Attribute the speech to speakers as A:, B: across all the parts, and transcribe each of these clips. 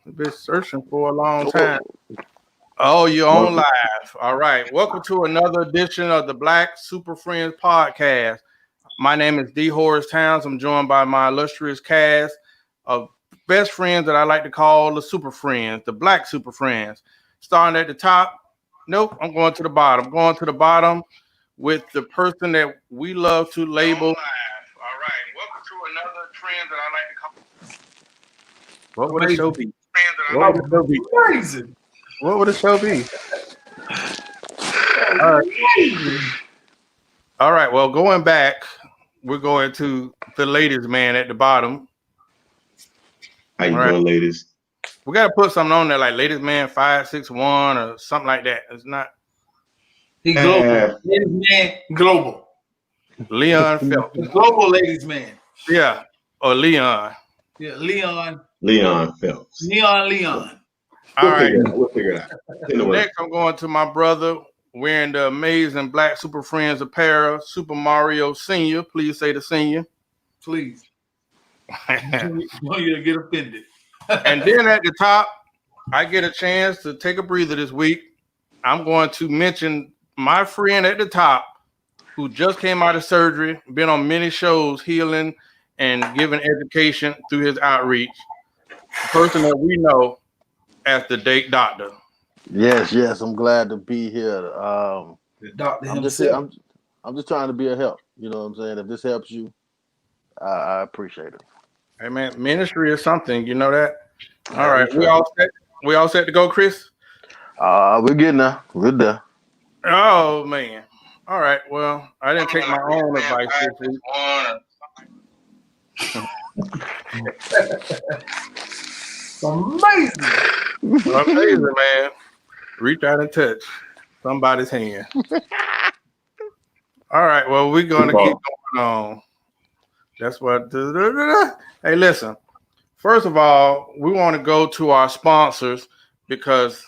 A: I've been searching for a long time. Oh, you're on live. All right. Welcome to another edition of the Black Super Friends podcast. My name is D. Horace Towns. I'm joined by my illustrious cast of best friends that I like to call the Super Friends, the Black Super Friends. Starting at the top. Nope, I'm going to the bottom. Going to the bottom with the person that we love to label. All right. Welcome to another trend that I like to call. What would the show be? What would the show be?
B: Amazing.
A: What would the show be? All right. All right. Well, going back, we're going to the ladies' man at the bottom.
C: How you doing, ladies?
A: We got to put something on there like ladies' man 561 or something like that. It's not.
B: He global. Ladies man global.
A: Leon Phelps.
B: Global ladies man.
A: Yeah. Or Leon.
B: Yeah, Leon
C: Phelps.
B: Leon.
A: All right.
C: We'll figure it out.
A: Next, I'm going to my brother wearing the amazing Black Super Friends apparel, Super Mario Senior. Please say the senior.
B: Please. I want you to get offended.
A: And then at the top, I get a chance to take a breather this week. I'm going to mention my friend at the top who just came out of surgery, been on many shows healing and giving education through his outreach. The person that we know as the Date Doctor.
D: Yes, I'm glad to be here.
B: The doctor
D: I'm just trying to be a help. You know what I'm saying? If this helps you, I appreciate it.
A: Hey man, ministry is something, you know that? All right, we all set to go, Chris?
D: We're getting there. We're there.
A: Oh man. All right, well, I didn't take my own advice this week. Amazing, man. Reach out and touch somebody's hand. All right, well, we're going to keep going on. That's what. Hey, listen. First of all, we want to go to our sponsors because,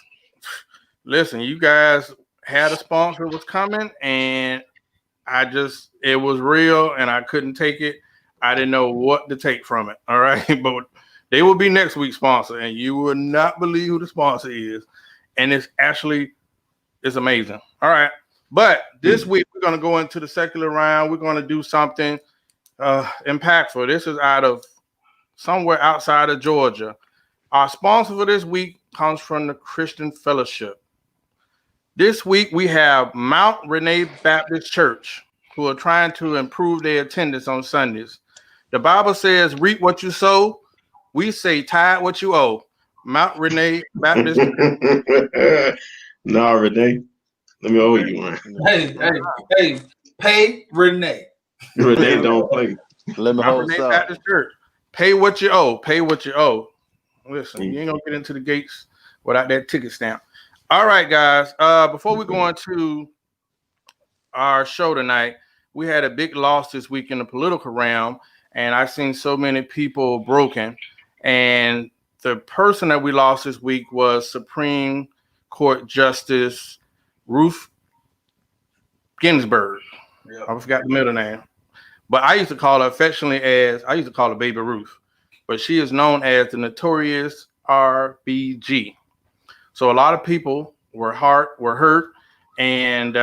A: listen, you guys had a sponsor was coming, and it was real, and I couldn't take it. I didn't know what to take from it. All right, but they will be next week's sponsor, and you will not believe who the sponsor is, and it's amazing. All right, but this week we're going to go into the secular round. We're going to do something impactful. This is out of somewhere outside of Georgia. Our sponsor for this week comes from the Christian Fellowship. This week we have Mount Renee Baptist Church, who are trying to improve their attendance on Sundays. The Bible says, reap what you sow. We say, tithe what you owe. Mount Renee Baptist.
C: No, Renee. Let me owe you one.
B: Hey, pay Renee.
C: Renee don't play.
D: Let me hold
A: Renee Baptist Church. Pay what you owe. Pay what you owe. Listen, you ain't gonna get into the gates without that ticket stamp. All right, guys. Before we go into our show tonight, we had a big loss this week in the political realm, and I've seen so many people broken. And the person that we lost this week was Supreme Court Justice Ruth Ginsburg. Yep. I forgot the middle name. But I used to call her affectionately Baby Ruth. But she is known as the notorious RBG. So a lot of people were hurt, and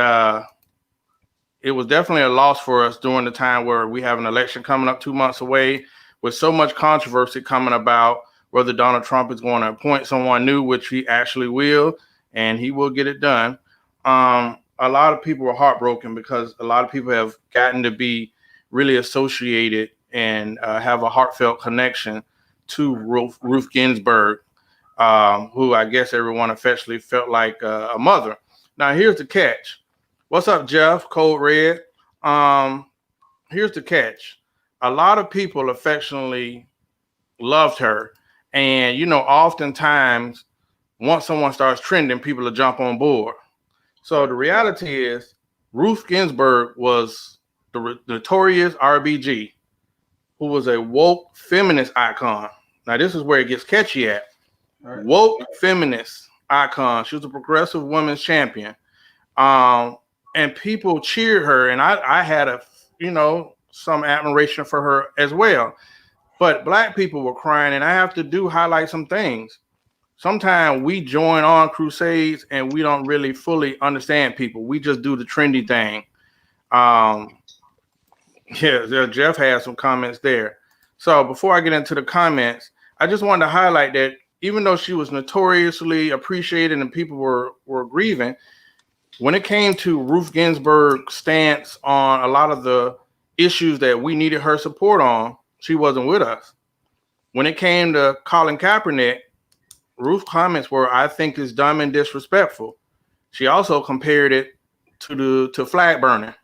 A: it was definitely a loss for us during the time where we have an election coming up 2 months away with so much controversy coming about whether Donald Trump is going to appoint someone new, which he actually will, and he will get it done. A lot of people were heartbroken because a lot of people have gotten to be really associated and have a heartfelt connection to Ruth Ginsburg, who I guess everyone affectionately felt like a mother. Now, here's the catch. What's up, Jeff? Code Red. Here's the catch. A lot of people affectionately loved her. And, oftentimes, once someone starts trending, people will jump on board. So the reality is Ruth Ginsburg was the notorious RBG, who was a woke feminist icon. Now, this is where it gets catchy at. Right. Woke feminist icon. She was a progressive women's champion. And people cheered her, and I had some admiration for her as well. But Black people were crying, and I have to highlight some things. sometimes we join on crusades and we don't really fully understand people. We just do the trendy thing. Jeff has some comments there. So before I get into the comments, I just wanted to highlight that even though she was notoriously appreciated and people were grieving, when it came to Ruth Ginsburg's stance on a lot of the issues that we needed her support on, she wasn't with us. When it came to Colin Kaepernick, Ruth's comments were, I think, is dumb and disrespectful. She also compared it to flag burning.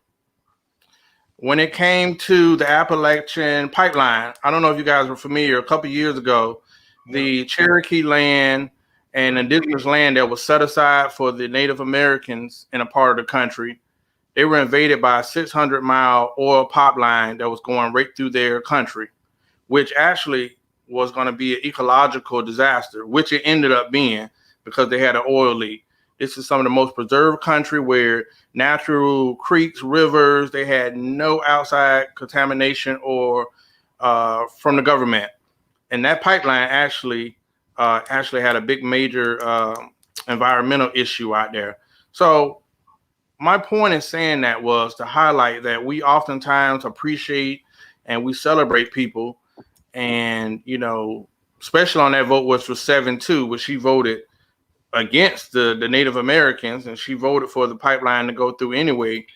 A: When it came to the Appalachian Pipeline, I don't know if you guys were familiar, a couple of years ago, the Cherokee land and indigenous land that was set aside for the Native Americans in a part of the country, they were invaded by a 600-mile oil pipeline that was going right through their country, which actually was going to be an ecological disaster, which it ended up being because they had an oil leak. This is some of the most preserved country where natural creeks, rivers, they had no outside contamination or from the government. And that pipeline actually had a big major environmental issue out there. So my point in saying that was to highlight that we oftentimes appreciate and we celebrate people. And, you know, especially on that vote, which was 7-2, where she voted against the Native Americans and she voted for the pipeline to go through anyway.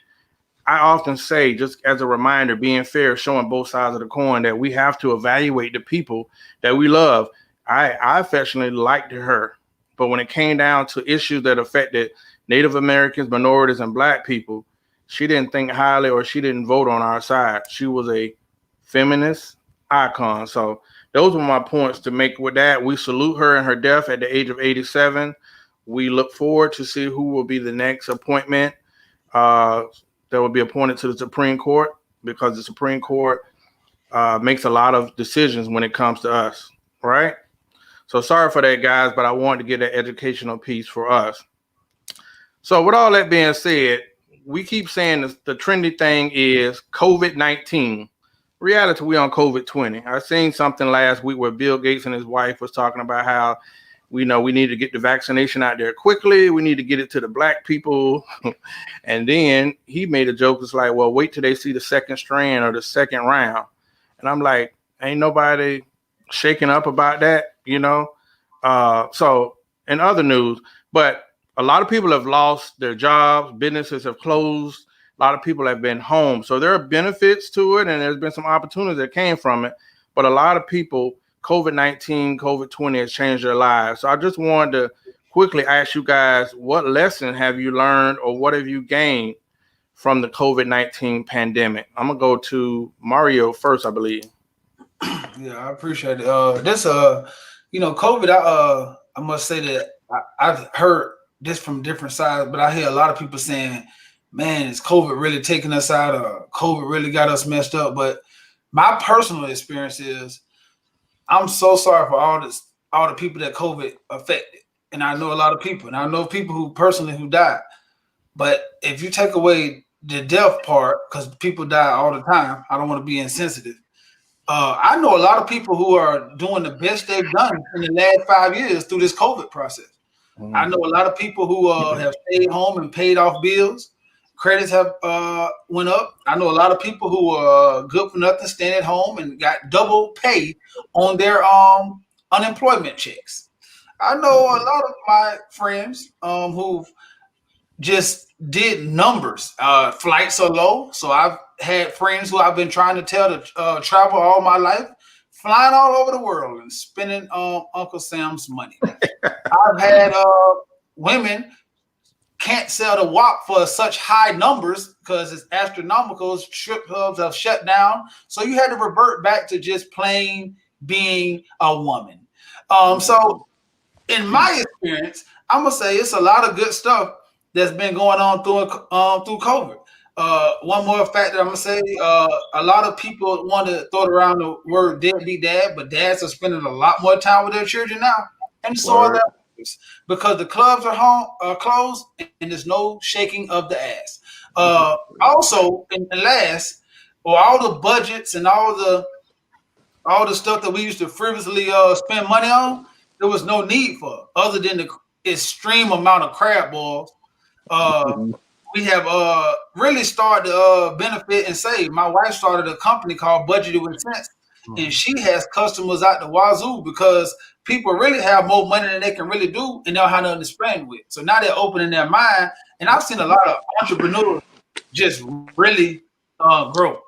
A: I often say, just as a reminder, being fair, showing both sides of the coin, that we have to evaluate the people that we love. I affectionately liked her, but when it came down to issues that affected Native Americans, minorities, and Black people, she didn't think highly or she didn't vote on our side. She was a feminist icon. So those were my points to make with that. We salute her in her death at the age of 87. We look forward to see who will be the next appointment that will be appointed to the Supreme Court, because the Supreme Court makes a lot of decisions when it comes to us, right? So sorry for that, guys, but I wanted to get that educational piece for us. So with all that being said, we keep saying the trendy thing is COVID-19. Reality, we on COVID-20. I seen something last week where Bill Gates and his wife was talking about how we need to get the vaccination out there quickly. We need to get it to the Black people. And then he made a joke. It's like, well, wait till they see the second strand or the second round. And I'm like, ain't nobody shaking up about that, you know? So in other news, but a lot of people have lost their jobs. Businesses have closed. A lot of people have been home. So there are benefits to it, and there's been some opportunities that came from it. But a lot of people, COVID-19, COVID-20 has changed their lives. So I just wanted to quickly ask you guys, what lesson have you learned or what have you gained from the COVID-19 pandemic? I'm going to go to Mario first, I believe.
B: Yeah, I appreciate it. COVID, I must say that I've heard this from different sides, but I hear a lot of people saying, man, is COVID really taking us out, or COVID really got us messed up? But my personal experience is, I'm so sorry for all the people that COVID affected. And I know a lot of people, and I know people who died. But if you take away the death part, because people die all the time, I don't want to be insensitive. I know a lot of people who are doing the best they've done in the last 5 years through this COVID process. I know a lot of people who have stayed home and paid off bills. Credits have went up. I know a lot of people who are good for nothing, staying at home and got double pay on their unemployment checks. I know a lot of my friends who've just did numbers. Flights are low, so I've had friends who I've been trying to tell to travel all my life, flying all over the world and spending Uncle Sam's money. I've had women can't sell the WAP for such high numbers because it's astronomical. Strip clubs have shut down. So you had to revert back to just plain being a woman. So in my experience, I'm going to say it's a lot of good stuff that's been going on through COVID. One more fact that I'm going to say, a lot of people want to throw around the word deadbeat dad, but dads are spending a lot more time with their children now. And so are their because the clubs are closed and there's no shaking of the ass. Also, in the last, all the budgets and all the stuff that we used to frivolously spend money on, there was no need for other than the extreme amount of crab balls. We have really started to benefit and save. My wife started a company called Budgeted with Sense, and she has customers out the wazoo because people really have more money than they can really do and don't have nothing to spend with. So now they're opening their mind, and I've seen a lot of entrepreneurs just really grow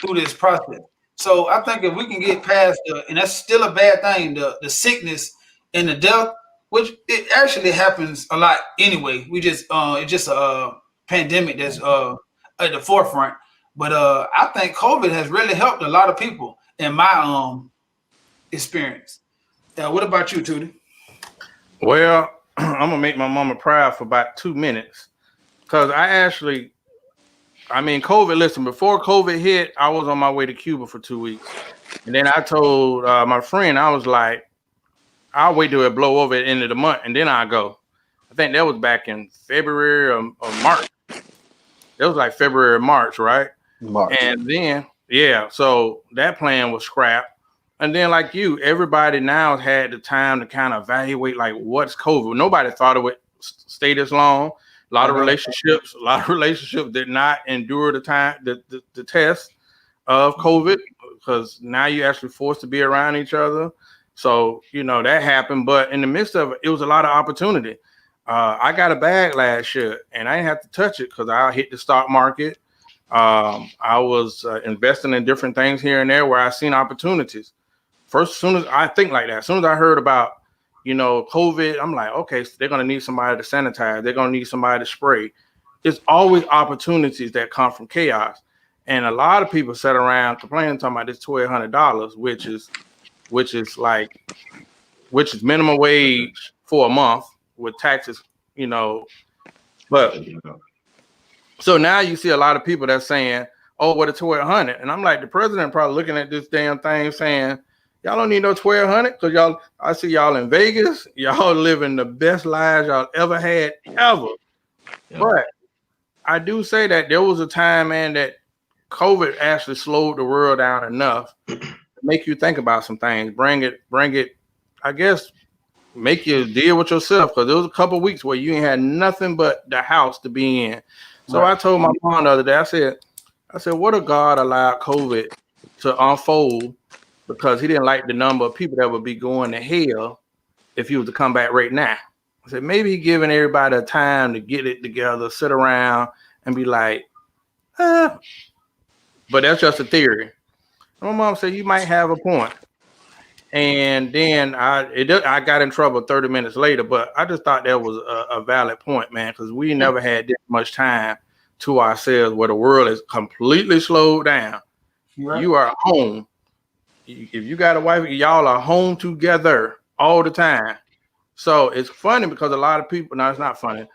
B: through this process. So I think if we can get past and that's still a bad thing, the sickness and the death, which it actually happens a lot anyway. We just it's just a pandemic that's at the forefront. But I think COVID has really helped a lot of people in my experience. What about you, Tootie?
A: Well, I'm gonna make my mama proud for about 2 minutes, because COVID. Listen, before COVID hit, I was on my way to Cuba for 2 weeks, and then I told my friend, I was like, I'll wait till it blow over at the end of the month, and then I'll go. I think that was back in February or March. It was like February or March, right?
D: March.
A: And then, yeah, so that plan was scrapped. And then, like you, everybody now had the time to kind of evaluate, like, what's COVID? Nobody thought it would stay this long. A lot of relationships did not endure the time, the test of COVID, because now you're actually forced to be around each other. So, that happened. But in the midst of it, it was a lot of opportunity. I got a bag last year, and I didn't have to touch it because I hit the stock market. I was investing in different things here and there where I seen opportunities. First, as soon as I think like that, as soon as I heard about, COVID, I'm like, okay, so they're going to need somebody to sanitize. They're going to need somebody to spray. There's always opportunities that come from chaos. And a lot of people sat around complaining, talking about this $1,200, which is minimum wage for a month with taxes, but so now you see a lot of people that's saying, oh, what a $1,200. And I'm like, the president probably looking at this damn thing saying, y'all don't need no $1,200, because I see y'all in Vegas, y'all living the best lives y'all ever had, ever. Yeah. But I do say that there was a time, man, that COVID actually slowed the world down enough to make you think about some things, bring it, I guess, make you deal with yourself, because there was a couple of weeks where you ain't had nothing but the house to be in. So right. I told my mom the other day, I said, what if God allowed COVID to unfold because he didn't like the number of people that would be going to hell if he was to come back right now? I said, maybe he giving everybody a time to get it together, sit around and be like, but that's just a theory. And my mom said, you might have a point. And then I got in trouble 30 minutes later, but I just thought that was a valid point, man, because we never had this much time to ourselves where the world is completely slowed down. Right. You are home. If you got a wife, y'all are home together all the time. So it's funny because a lot of people, no, it's not funny.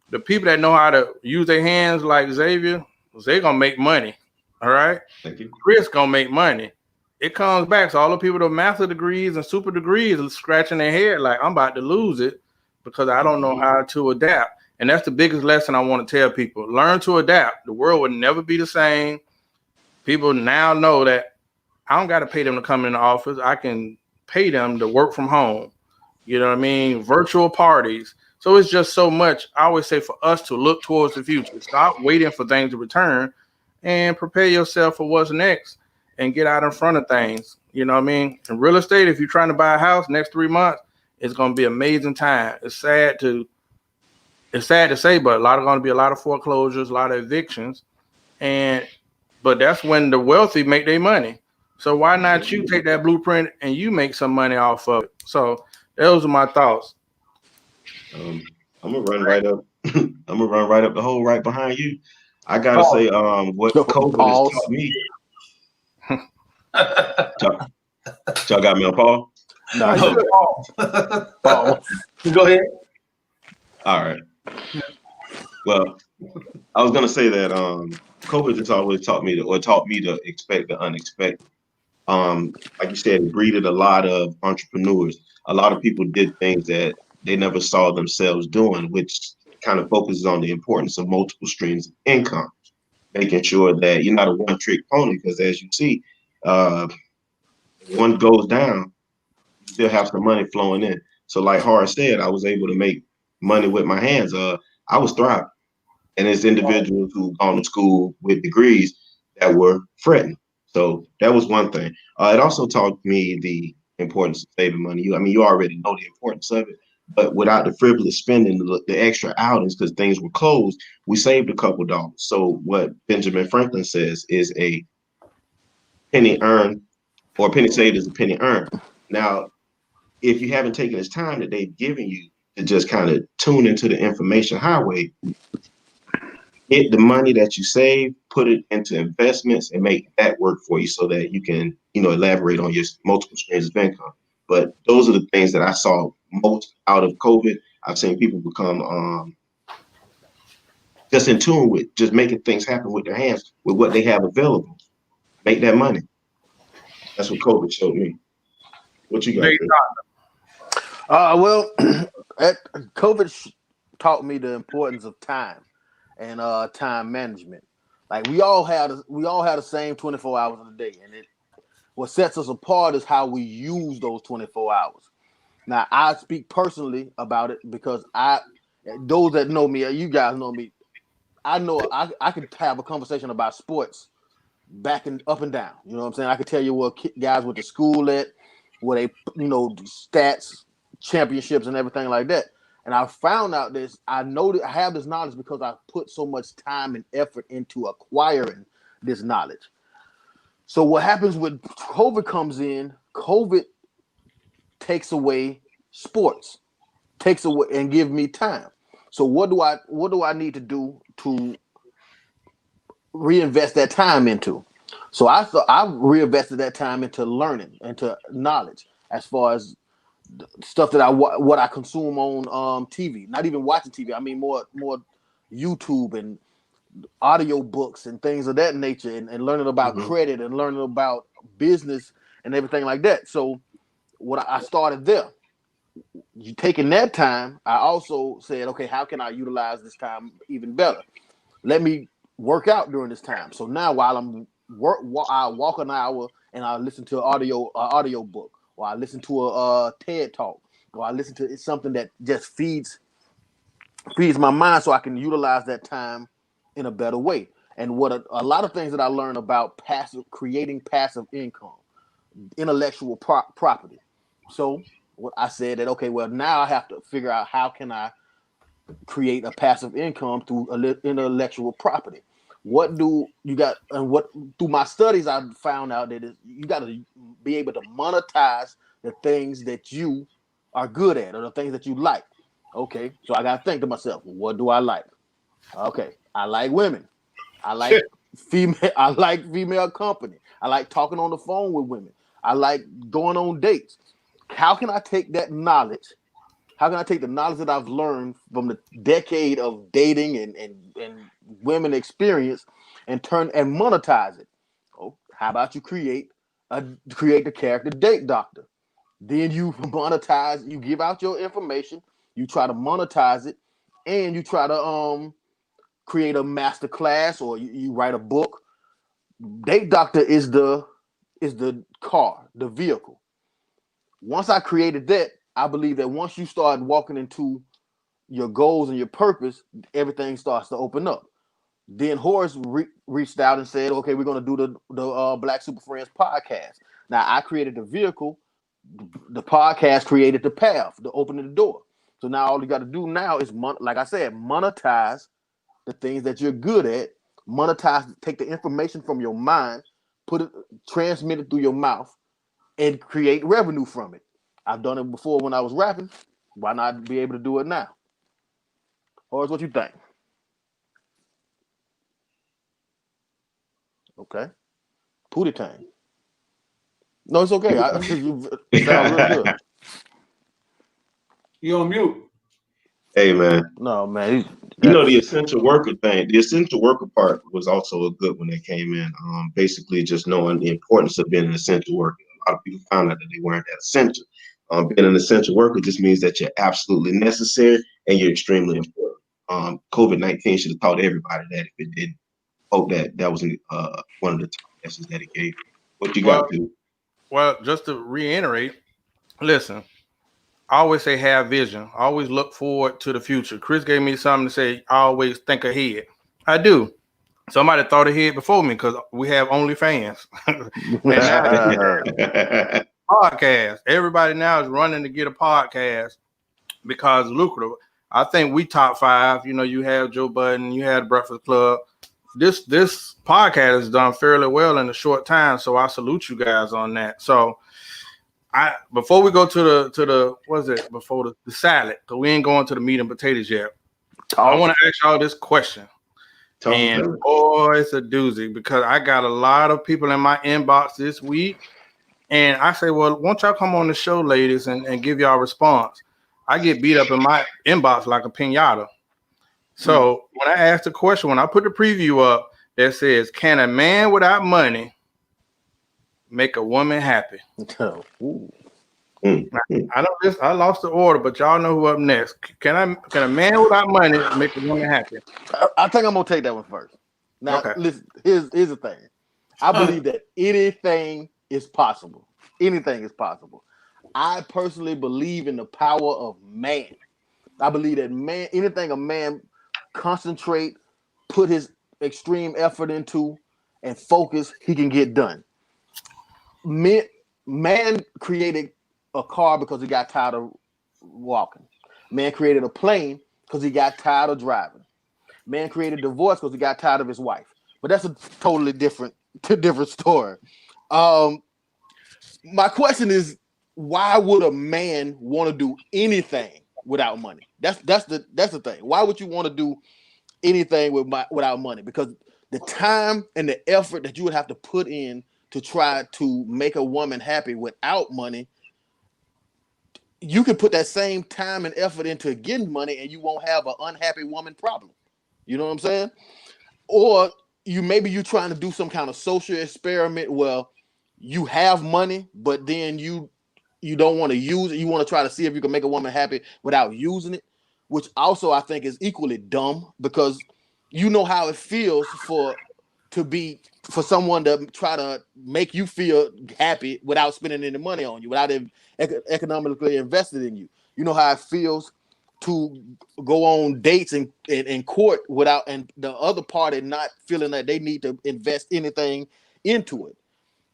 A: The people that know how to use their hands like Xavier, they're going to make money. All right.
C: Thank you.
A: Chris going to make money. It comes back. So all the people with master degrees and super degrees are scratching their head like, I'm about to lose it because I don't know how to adapt. And that's the biggest lesson I want to tell people. Learn to adapt. The world will never be the same. People now know that I don't got to pay them to come in the office. I can pay them to work from home. You know what I mean? Virtual parties. So it's just so much. I always say for us to look towards the future. Stop waiting for things to return and prepare yourself for what's next. And get out in front of things, you know what I mean? In real estate, if you're trying to buy a house next 3 months, it's going to be an amazing time. It's sad to say, but going to be a lot of foreclosures, a lot of evictions, but that's when the wealthy make their money. So why not you take that blueprint and you make some money off of it? So those are my thoughts.
C: I'm gonna run right up. I'm gonna run right up the hole right behind you. I gotta say, what COVID has taught me. Y'all got me on Paul?
B: No, Paul. Go ahead.
C: All right. Well, I was gonna say that COVID has always taught me to expect the unexpected. Like you said, it breeded a lot of entrepreneurs. A lot of people did things that they never saw themselves doing, which kind of focuses on the importance of multiple streams of income, making sure that you're not a one-trick pony, because as you see, one goes down, you still have some money flowing in. So like Horace said, I was able to make money with my hands. I was thriving. And there's individuals who gone to school with degrees that were fretting. So that was one thing. It also taught me the importance of saving money. You already know the importance of it, but without the frivolous spending, the extra outings because things were closed, we saved a couple dollars. So what Benjamin Franklin says is a penny earned or a penny saved is a penny earned. Now, if you haven't taken this time that they've given you to just kind of tune into the information highway, get the money that you save, put it into investments, and make that work for you so that you can, elaborate on your multiple streams of income. But those are the things that I saw most out of COVID. I've seen people become just in tune with just making things happen with their hands, with what they have available. Make that money. That's what COVID showed me. What you got?
A: Big
D: Well, COVID taught me the importance of time and time management. Like we all have the same 24 hours in a day, and what sets us apart is how we use those 24 hours. Now, I speak personally about it because those that know me, you guys know me. I know I could have a conversation about sports back and up and down. You know what I'm saying? I could tell you what guys went to school at, where they, stats, championships, and everything like that. And I found out this. I know that I have this knowledge because I put so much time and effort into acquiring this knowledge. So what happens when COVID comes in? COVID takes away sports, takes away and give me time. So what do I need to do to reinvest that time into? So I reinvested that time into learning, into knowledge, as far as stuff that what I consume on TV. Not even watching TV. I mean more YouTube and audio books and things of that nature, and learning about credit and learning about business and everything like that. So what I started there. You taking that time, I also said, okay, how can I utilize this time even better? Let me work out during this time. So now while I walk an hour and I listen to an audio book, or I listen to a TED talk, or I listen to something that just feeds my mind, so I can utilize that time in a better way. And what a lot of things that I learned about creating passive income, intellectual property. So what I said that, okay, well, now I have to figure out how can I create a passive income through intellectual property. What do you got? And what through my studies, I found out that you got to be able to monetize the things that you are good at or the things that you like. Okay, so I got to think to myself, what do I like? Okay, I like women. I like female. I like female company. I like talking on the phone with women. I like going on dates. How can I take that knowledge? How can I take the knowledge that I've learned from the decade of dating and women experience and monetize it? Oh, how about you create the character Date Doctor? Then you monetize, you give out your information, you try to monetize it, and you try to create a master class, or you write a book. Date Doctor is the car, the vehicle. Once I created that, I believe that once you start walking into your goals and your purpose, everything starts to open up. Then Horace reached out and said, okay, we're going to do the Black Super Friends podcast. Now, I created the vehicle. The podcast created the path, the opening the door. So now all you got to do now is, like I said, monetize the things that you're good at. Monetize, take the information from your mind, transmit it through your mouth, and create revenue from it. I've done it before when I was rapping. Why not be able to do it now? Horace, what you think? Okay. Pootie Tang. No, it's okay. You sound real good.
B: You on mute.
C: Hey, man.
D: No, man.
C: The essential worker thing, the essential worker part was also a good one that came in. Basically just knowing the importance of being an essential worker. A lot of people found out that they weren't that essential. Being an essential worker just means that you're absolutely necessary and you're extremely important. COVID-19 should have taught everybody that if it didn't. Hope that was one of the top lessons that it gave. What you got to do?
A: Well, just to reiterate, listen, I always say have vision. Always look forward to the future. Chris gave me something to say. I always think ahead. I do. Somebody thought ahead before me because we have OnlyFans. And now podcast. Everybody now is running to get a podcast because it's lucrative. I think we top 5. You know, you have Joe Budden, you had Breakfast Club. This podcast has done fairly well in a short time, so I salute you guys on that. So before we go to the what's it before the salad, because we ain't going to the meat and potatoes yet. I want to ask y'all this question. And boy, it's a doozy because I got a lot of people in my inbox this week. And I say, well, won't y'all come on the show, ladies, and give y'all a response? I get beat up in my inbox like a piñata. So when I asked the question, when I put the preview up that says, can a man without money make a woman happy? I lost the order, but y'all know who up next. Can a man without money make a woman happy?
D: I think I'm gonna take that one first. Now,
A: okay.
D: Listen, here's the thing. I believe that anything is possible. Anything is possible. I personally believe in the power of man. I believe that anything a man concentrate, put his extreme effort into, and focus, he can get done. Man created a car because he got tired of walking. Man created a plane because he got tired of driving. Man created divorce because he got tired of his wife. But that's a totally different story. My question is, why would a man want to do anything without money? That's the thing. Why would you want to do anything without money? Because the time and the effort that you would have to put in to try to make a woman happy without money, you can put that same time and effort into getting money and you won't have an unhappy woman problem. You know what I'm saying? Or you're trying to do some kind of social experiment where you have money, but then you don't want to use it. You want to try to see if you can make a woman happy without using it, which also I think is equally dumb because you know how it feels for someone to try to make you feel happy without spending any money on you, without economically invested in you. You know how it feels to go on dates and court without, and the other party not feeling that they need to invest anything into it.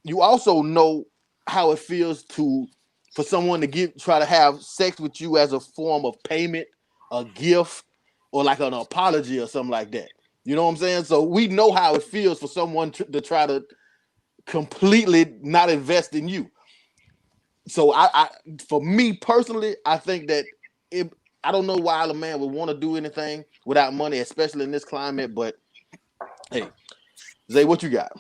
D: You also know how it feels for someone to try to have sex with you as a form of payment, a gift, or like an apology or something like that. You know what I'm saying? So we know how it feels for someone to try to completely not invest in you. So for me personally, I think that I don't know why a man would want to do anything without money, especially in this climate. But hey, Zay, what you got?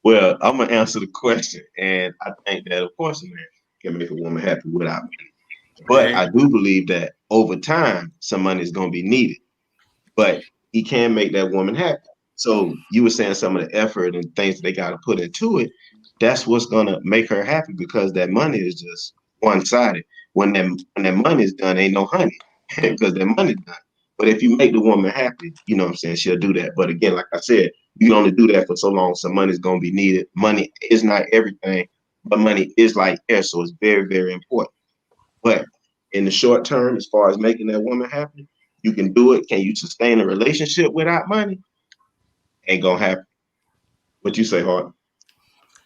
C: Well, I'm gonna answer the question, and I think that of course a man can make a woman happy without money. But I do believe that over time, some money is gonna be needed. But he can make that woman happy. So you were saying some of the effort and things that they got to put into it. That's what's gonna make her happy because that money is just one-sided. When that money is done, ain't no honey because that money's done. But if you make the woman happy, you know what I'm saying, she'll do that. But again, like I said, you can only do that for so long. Some money's gonna be needed. Money is not everything, but money is like air, so it's very, very important. But in the short term, as far as making that woman happy, you can do it. Can you sustain a relationship without money? Ain't gonna happen. What you say, Hart?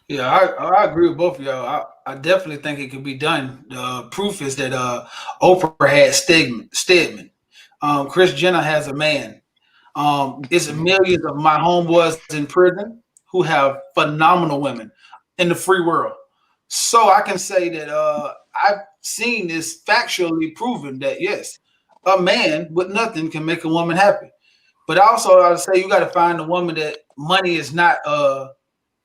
B: Yeah, I agree with both of y'all. I definitely think it could be done. The proof is that Oprah had Stedman. Kris Jenner has a man. It's millions of my homeboys in prison who have phenomenal women in the free world. So I can say that I've seen this factually proven that yes, a man with nothing can make a woman happy. But also I would say you got to find a woman that money is not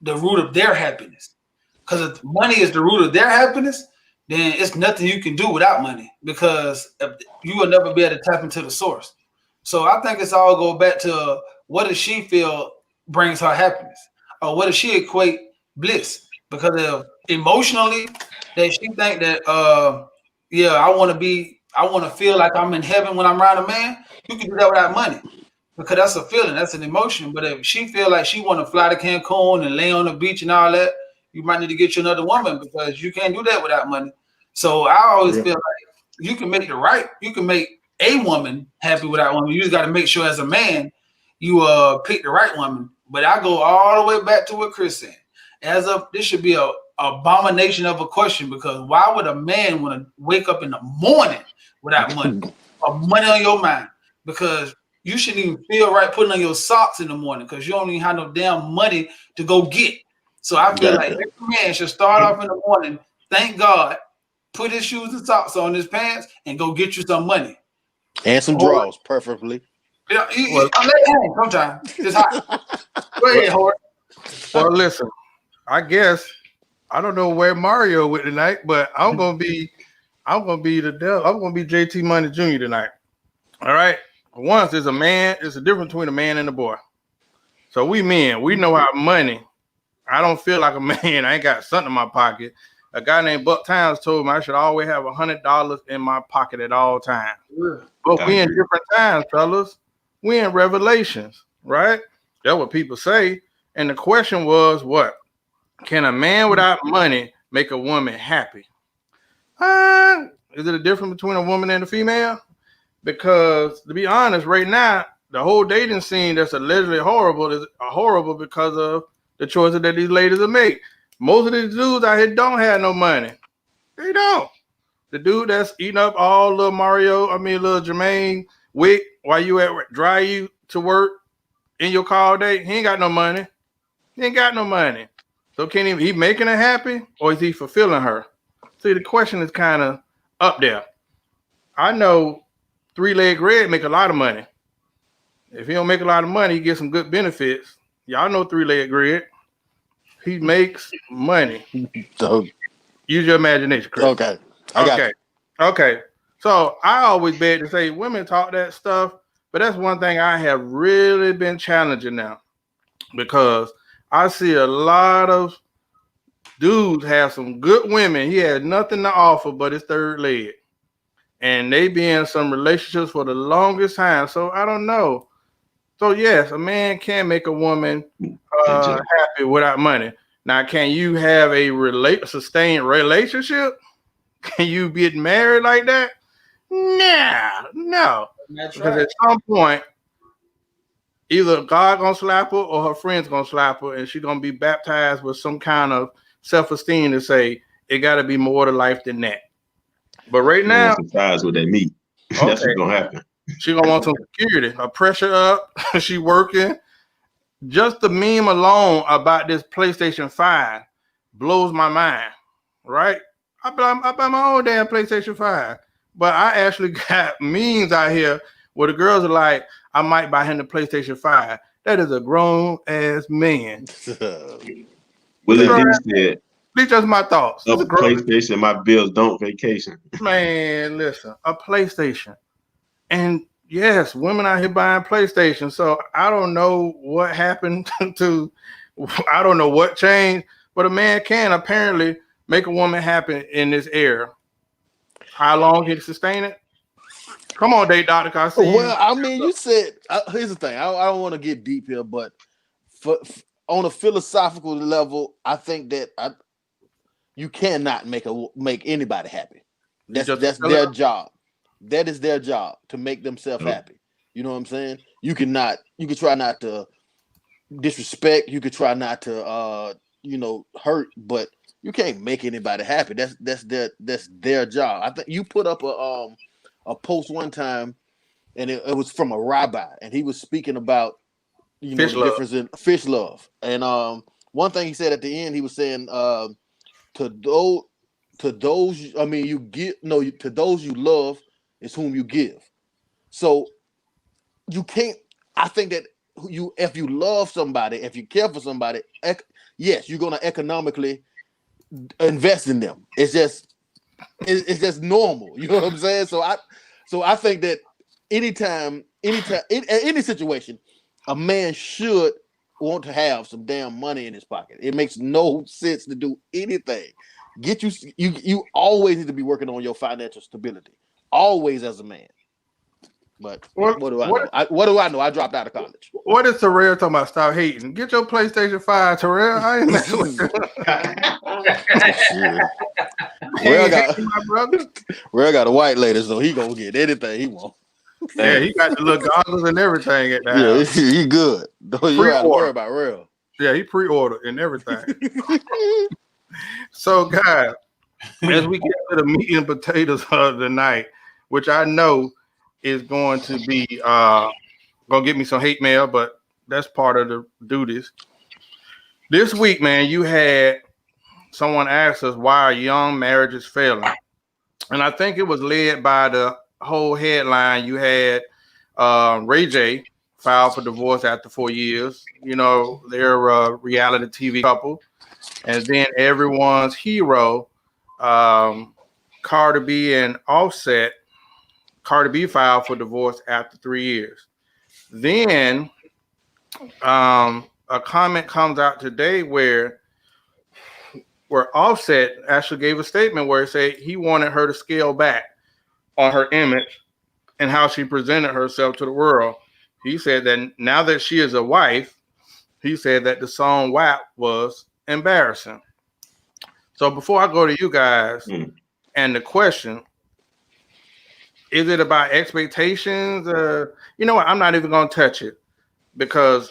B: the root of their happiness. Because if money is the root of their happiness, then it's nothing you can do without money because you will never be able to tap into the source. So I think it's all go back to what does she feel brings her happiness, or what does she equate bliss? Because if emotionally that she think that I want to feel like I'm in heaven when I'm around a man, you can do that without money because that's a feeling, that's an emotion. But if she feel like she want to fly to Cancun and lay on the beach and all that, you might need to get you another woman because you can't do that without money. So I always feel like you can make a woman happy with that woman. You just got to make sure as a man you pick the right woman. But I go all the way back to what Chris said. This should be a abomination of a question, because why would a man want to wake up in the morning without money or money on your mind? Because you shouldn't even feel right putting on your socks in the morning, because you don't even have no damn money to go get. So I feel like every man should start off in the morning, thank God, put his shoes and socks on, his pants, and go get you some money.
D: And some draws, preferably.
B: Yeah, I'm letting hang sometimes. It's hot. Go ahead, Howard.
A: Well, listen, I guess I don't know where Mario went tonight, but I'm gonna be the devil. I'm gonna be JT Money Jr. tonight. All right. Once there's a difference between a man and a boy. So we men, we know our money. I don't feel like a man. I ain't got something in my pocket. A guy named Buck Towns told me I should always have $100 in my pocket at all times. But we in different times, fellas. We in Revelations, right? That's what people say. And the question was, what? Can a man without money make a woman happy? Is it a difference between a woman and a female? Because to be honest, right now, the whole dating scene that's allegedly horrible is horrible because of the choices that these ladies have made. Most of these dudes out here don't have no money. They don't. The dude that's eating up all little Jermaine Wick while you drive you to work in your car all day, he ain't got no money. He ain't got no money. So can he making her happy, or is he fulfilling her? See, the question is kind of up there. I know Three-Leg Red make a lot of money. If he don't make a lot of money, he gets some good benefits. Y'all know Three-Leg Red. He makes money.
D: So,
A: use your imagination, Chris.
D: Okay.
A: Okay. So I always beg to say women talk that stuff, but that's one thing I have really been challenging now, because I see a lot of dudes have some good women. He has nothing to offer but his third leg. And they be in some relationships for the longest time. So I don't know. So yes, a man can make a woman happy without money. Now, can you have a sustained relationship? Can you get married like that? No.
B: That's
A: Because
B: right.
A: at some point, either God gonna slap her or her friends gonna slap her, and she's gonna be baptized with some kind of self-esteem to say it got to be more to life than that. But right now,
C: some fries with that meat.
A: Okay.
C: That's what's gonna happen.
A: She gonna want some security, a pressure up. She working. Just the meme alone about this PlayStation 5 blows my mind. Right? I buy my own damn PlayStation 5, but I actually got memes out here where the girls are like, I might buy him the PlayStation 5. That is a grown ass man.
C: Willie D said,
A: These just my thoughts.
C: "Up PlayStation, my bills don't vacation."
A: Man, listen, a PlayStation. And yes, women out here buying PlayStation. So I don't know what happened I don't know what changed, but a man can apparently make a woman happy in this era. How long can he sustain it? Come on, Date Doctor. I see
D: well, I mean, you said, here's the thing. I don't want to get deep here, but on a philosophical level, I think that you cannot make anybody happy. That's their job. That is their job, to make themselves happy. You know what I'm saying? You can try not to disrespect. You could try not to, hurt, but you can't make anybody happy. That's their job. I think you put up a post one time, and it was from a rabbi, and he was speaking about the difference in fish love. And one thing he said at the end, he was saying to those you love is whom you give. So you can't. I think that if you love somebody, if you care for somebody, yes, you're gonna economically invest in them. It's just normal. You know what I'm saying? So I think that anytime in any situation, a man should want to have some damn money in his pocket. It makes no sense to do anything. You always need to be working on your financial stability. Always, as a man. But
A: What-
D: what do I
A: what-
D: know? What do I know? I dropped out of college.
A: What is Terrell talking about? Stop hating. Get your PlayStation 5, Terrell. I ain't messing with you.
D: Shit.
A: He
D: Real
A: ain't
D: got
A: hating, my brother.
D: Real got a white lady, so he gonna get anything he want.
A: Yeah, he got the little goggles and everything at the
D: Yeah,
A: house.
D: he good. You don't have to worry about Real.
A: Yeah, he pre-ordered and everything. So, guys, as we get to the meat and potatoes of the night, which I know is going to be gonna get me some hate mail, but that's part of the duties. This week, man, you had someone ask us why are young marriages failing, and I think it was led by the whole headline. You had Ray J filed for divorce after 4 years. You know, they're a reality TV couple. And then everyone's hero, Cardi B and Offset. Cardi B filed for divorce after 3 years. Then a comment comes out today where Offset actually gave a statement where he said he wanted her to scale back on her image and how she presented herself to the world. He said that now that she is a wife, he said that the song WAP was embarrassing. So before I go to you guys and the question, is it about expectations? You know what? I'm not even going to touch it because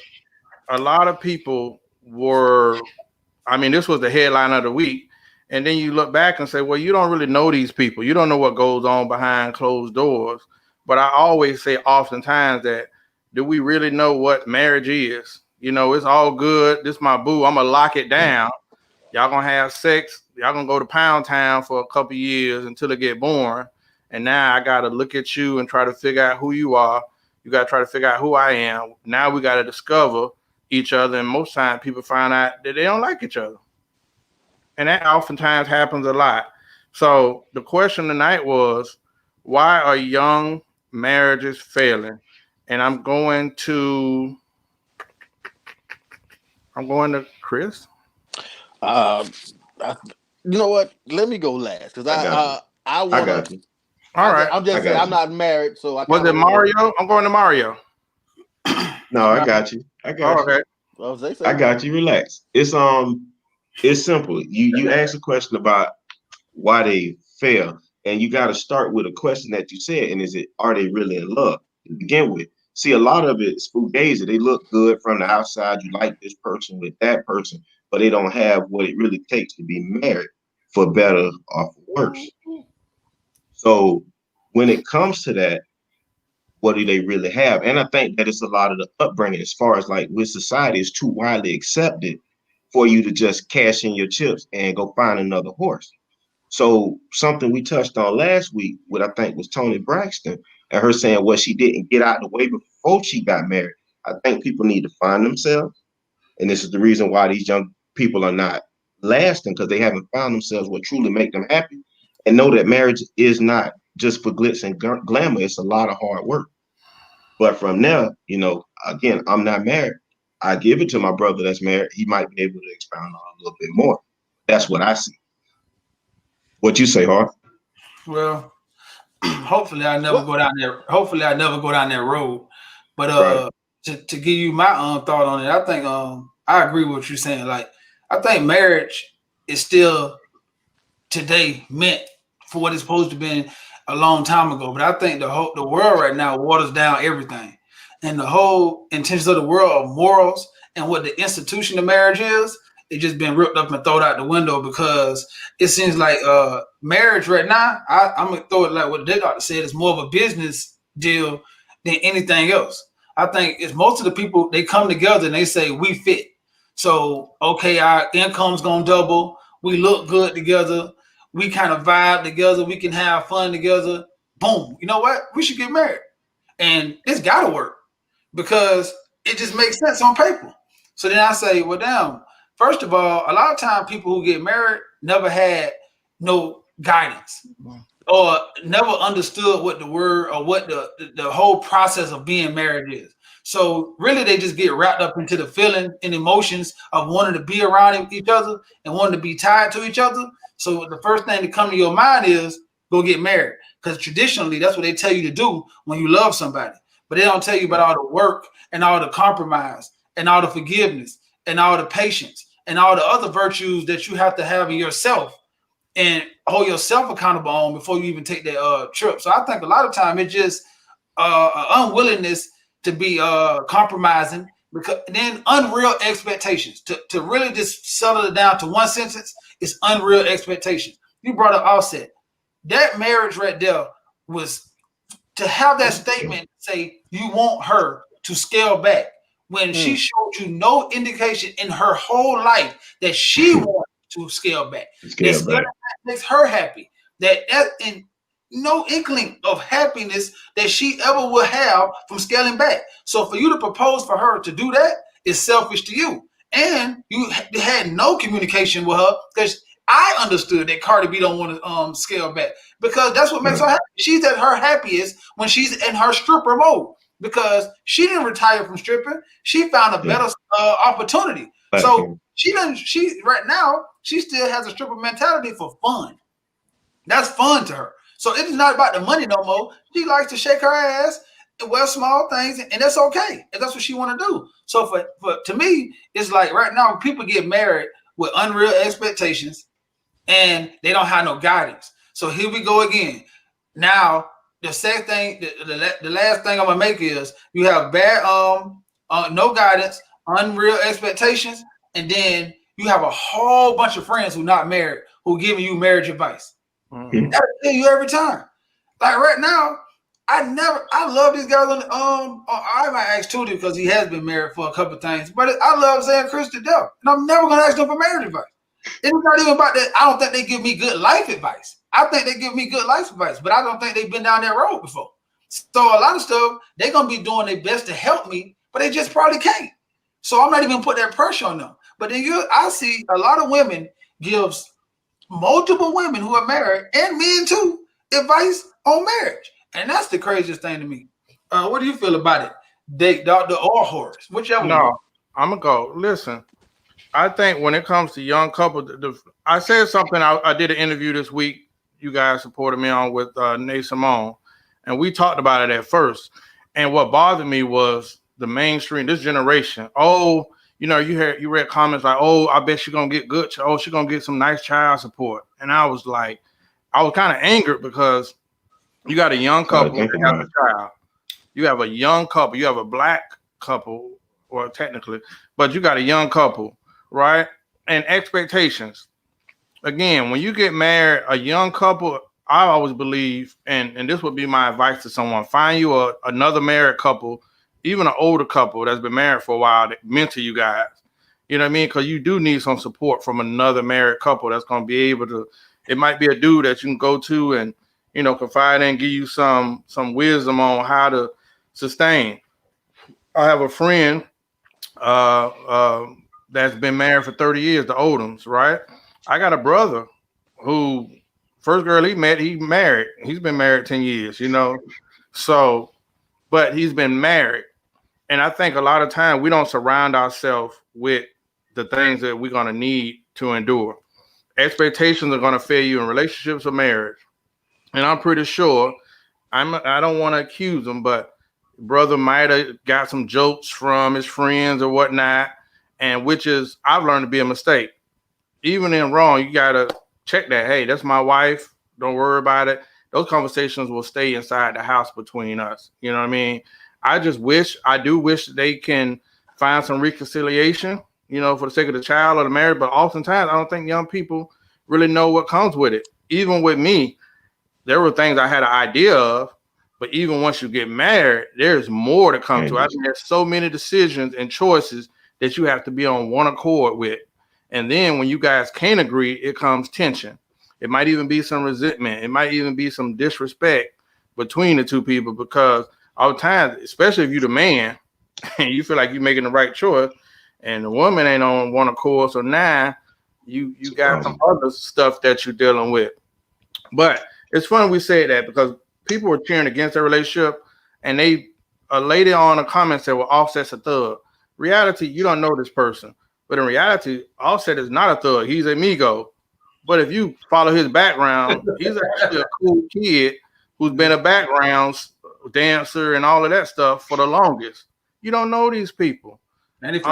A: a lot of people were, I mean, this was the headline of the week. And then you look back and say, well, you don't really know these people. You don't know what goes on behind closed doors. But I always say oftentimes that, do we really know what marriage is? You know, it's all good. This is my boo. I'm going to lock it down. Y'all going to have sex. Y'all going to go to Pound Town for a couple years until it get boring. And now I got to look at you and try to figure out who you are. You got to try to figure out who I am. Now we got to discover each other. And most times people find out that they don't like each other. And that oftentimes happens a lot. So the question tonight was, why are young marriages failing? And I'm going to Chris.
D: You know what? Let me go last because I want.
C: I got you.
A: All right.
D: I'm just saying I'm not married, so I.
A: Was it Mario? I'm going to Mario.
C: No, I got you. I got you.
D: Okay.
C: I got you. Relax. It's simple. You asked a question about why they fail, and you got to start with a question that you said, and are they really in love to begin with? See, a lot of it's fugazi. They look good from the outside. You like this person with that person, but they don't have what it really takes to be married, for better or for worse. So when it comes to that, what do they really have? And I think that it's a lot of the upbringing as far as like with society is too widely accepted for you to just cash in your chips and go find another horse. So something we touched on last week, what I think was Toni Braxton, and her saying, well, she didn't get out of the way before she got married. I think people need to find themselves. And this is the reason why these young people are not lasting, because they haven't found themselves what truly make them happy. And know that marriage is not just for glitz and glamour. It's a lot of hard work. But from there, you know, again, I'm not married. I give it to my brother that's married. He might be able to expound on it a little bit more. That's what I see. What you say, Harv?
B: Well, hopefully I never go down there. Hopefully I never go down that road. But
C: Right.
B: to give you my thought on it, I think I agree with what you're saying. Like, I think marriage is still today meant for what it's supposed to be a long time ago. But I think the world right now waters down everything, and the whole intentions of the world of morals and what the institution of marriage is. It just been ripped up and thrown out the window because it seems like marriage right now. I'm gonna throw it like what they got to say. It's more of a business deal than anything else. I think it's most of the people, they come together and they say we fit. So okay, our income's gonna double. We look good together. We kind of vibe together. We can have fun together. Boom. You know what? We should get married, and it's gotta work because it just makes sense on paper. So then I say, well, damn. First of all, a lot of times people who get married never had no guidance or never understood what the word or what the whole process of being married is. So really they just get wrapped up into the feeling and emotions of wanting to be around each other and wanting to be tied to each other. So the first thing to come to your mind is go get married. because traditionally that's what they tell you to do when you love somebody. But they don't tell you about all the work and all the compromise and all the forgiveness and all the patience and all the other virtues that you have to have in yourself and hold yourself accountable on before you even take that trip. So I think a lot of time it's just unwillingness to be compromising, because then unreal expectations. To really just settle it down to one sentence is unreal expectations. You brought up Offset. That marriage right there was to have that statement say you want her to scale back when she showed you no indication in her whole life that she wanted to scale back. That makes her happy. That and no inkling of happiness that she ever will have from scaling back. So for you to propose for her to do that is selfish to you. And you had no communication with her, because I understood that Cardi B don't want to scale back, because that's what makes her happy. She's at her happiest when she's in her stripper mode, because she didn't retire from stripping. She found a better opportunity. So she right now, she still has a stripper mentality for fun. That's fun to her. So it's not about the money no more. She likes to shake her ass and wear small things, and that's okay. And that's what she want to do. So for to me, it's like right now people get married with unreal expectations and they don't have no guidance. So here we go again. Now the second thing, the last thing I'm gonna make is you have bad no guidance, unreal expectations, and then you have a whole bunch of friends who not married who giving you marriage advice. That'll kill you every time. Like right now, I love these guys I might ask Tootie because he has been married for a couple of things, but I love Zay and Chris to death, and I'm never gonna ask them for marriage advice. It's not even about that. I don't think they give me good life advice. I think they give me good life advice, but I don't think they've been down that road before. So a lot of stuff they're gonna be doing their best to help me, but they just probably can't. So I'm not even put that pressure on them. But then I see a lot of women gives multiple women who are married, and men too, advice on marriage. And that's the craziest thing to me. What do you feel about it? Date doctor or horse? Whichever.
A: No, I'm gonna go. Listen, I think when it comes to young couples, I said something. I did an interview this week. You guys supported me on with Nate Simone, and we talked about it at first. And what bothered me was the mainstream, this generation. Oh, you know, you read comments like, "Oh, I bet she's gonna get good. Oh, she's gonna get some nice child support." And I was like, I was kind of angered because you got a young couple that has a child. You have a young couple. You have a black couple, or technically, but you got a young couple, right? And expectations. Again, when you get married, a young couple, I always believe, and this would be my advice to someone: find you another married couple, even an older couple that's been married for a while, that mentor you guys. You know what I mean? Because you do need some support from another married couple that's going to be able to. It might be a dude that you can go to and, you know, confide in, give you some wisdom on how to sustain. I have a friend that's been married for 30 years, the Odoms, right? I got a brother who, first girl he met, he married. He's been married 10 years, you know? So, but he's been married. And I think a lot of time we don't surround ourselves with the things that we're going to need to endure. Expectations are going to fail you in relationships or marriage. And I'm pretty sure, I don't want to accuse him, but brother might have got some jokes from his friends or whatnot, and which is, I've learned to be a mistake. Even in wrong, you got to check that. Hey, that's my wife. Don't worry about it. Those conversations will stay inside the house between us. You know what I mean? I do wish they can find some reconciliation, you know, for the sake of the child or the marriage. But oftentimes, I don't think young people really know what comes with it. Even with me, there were things I had an idea of, but even once you get married, there's more to come to. I think there's so many decisions and choices that you have to be on one accord with. And then when you guys can't agree, it comes tension. It might even be some resentment. It might even be some disrespect between the two people, because all the time, especially if you're the man and you feel like you're making the right choice and the woman ain't on one accord, so now you got some other stuff that you're dealing with. But it's funny we say that, because people were cheering against their relationship, and a lady on a comment said, well, Offset's a thug. Reality, you don't know this person. But in reality, Offset is not a thug. He's a Migo. But if you follow his background, he's actually a cool kid who's been a background dancer and all of that stuff for the longest. You don't know these people.
B: And if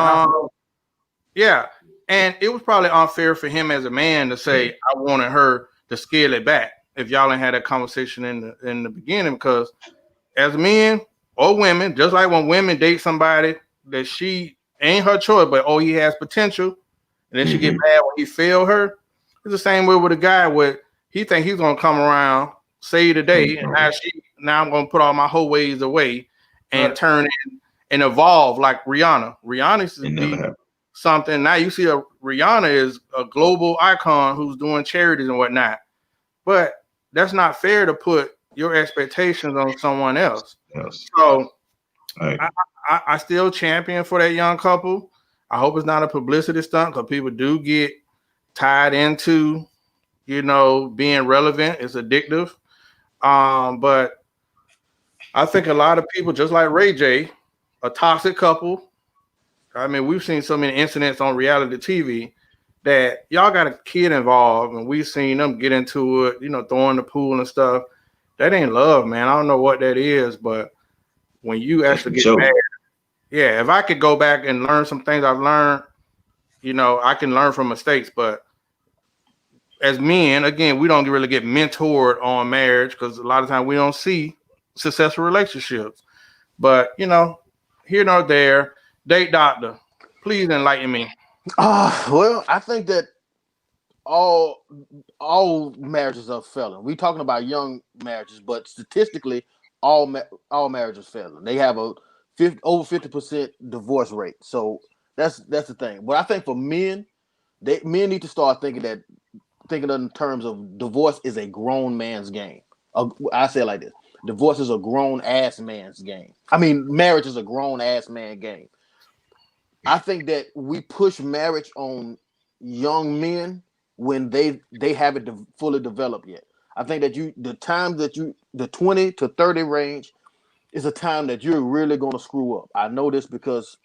A: Yeah. And it was probably unfair for him as a man to say, I wanted her to scale it back if y'all ain't had that conversation in the beginning, because as men or women, just like when women date somebody that she ain't her choice, but he has potential, and then she get mad when he failed her. It's the same way with a guy where he think he's gonna come around, save the day, and now I'm gonna put all my whole ways away and turn in and evolve like Rihanna. Rihanna used to be something. Now you see Rihanna is a global icon who's doing charities and whatnot. But that's not fair to put your expectations on someone else.
C: Yes.
A: So
C: Right.
A: I still champion for that young couple. I hope it's not a publicity stunt, because people do get tied into, being relevant. It's addictive. But I think a lot of people, just like Ray J, a toxic couple. I mean, we've seen so many incidents on reality TV that y'all got a kid involved, and we've seen them get into it, throwing the pool and stuff. That ain't love, man. I don't know what that is, but when you actually get married, if I could go back and learn some things I've learned, I can learn from mistakes. But as men, again, we don't really get mentored on marriage, because a lot of times we don't see successful relationships. But, here nor there, Date Doctor, please enlighten me.
D: Well, I think that all marriages are failing. We're talking about young marriages, but statistically, all marriages failing. They have over 50% divorce rate. So that's the thing. But I think for men, men need to start thinking in terms of divorce is a grown man's game. I say it like this: divorce is a grown ass man's game. I mean, marriage is a grown ass man game. I think that we push marriage on young men when they haven't fully developed yet. I think that the 20 to 30 range is a time that you're really going to screw up. I know this because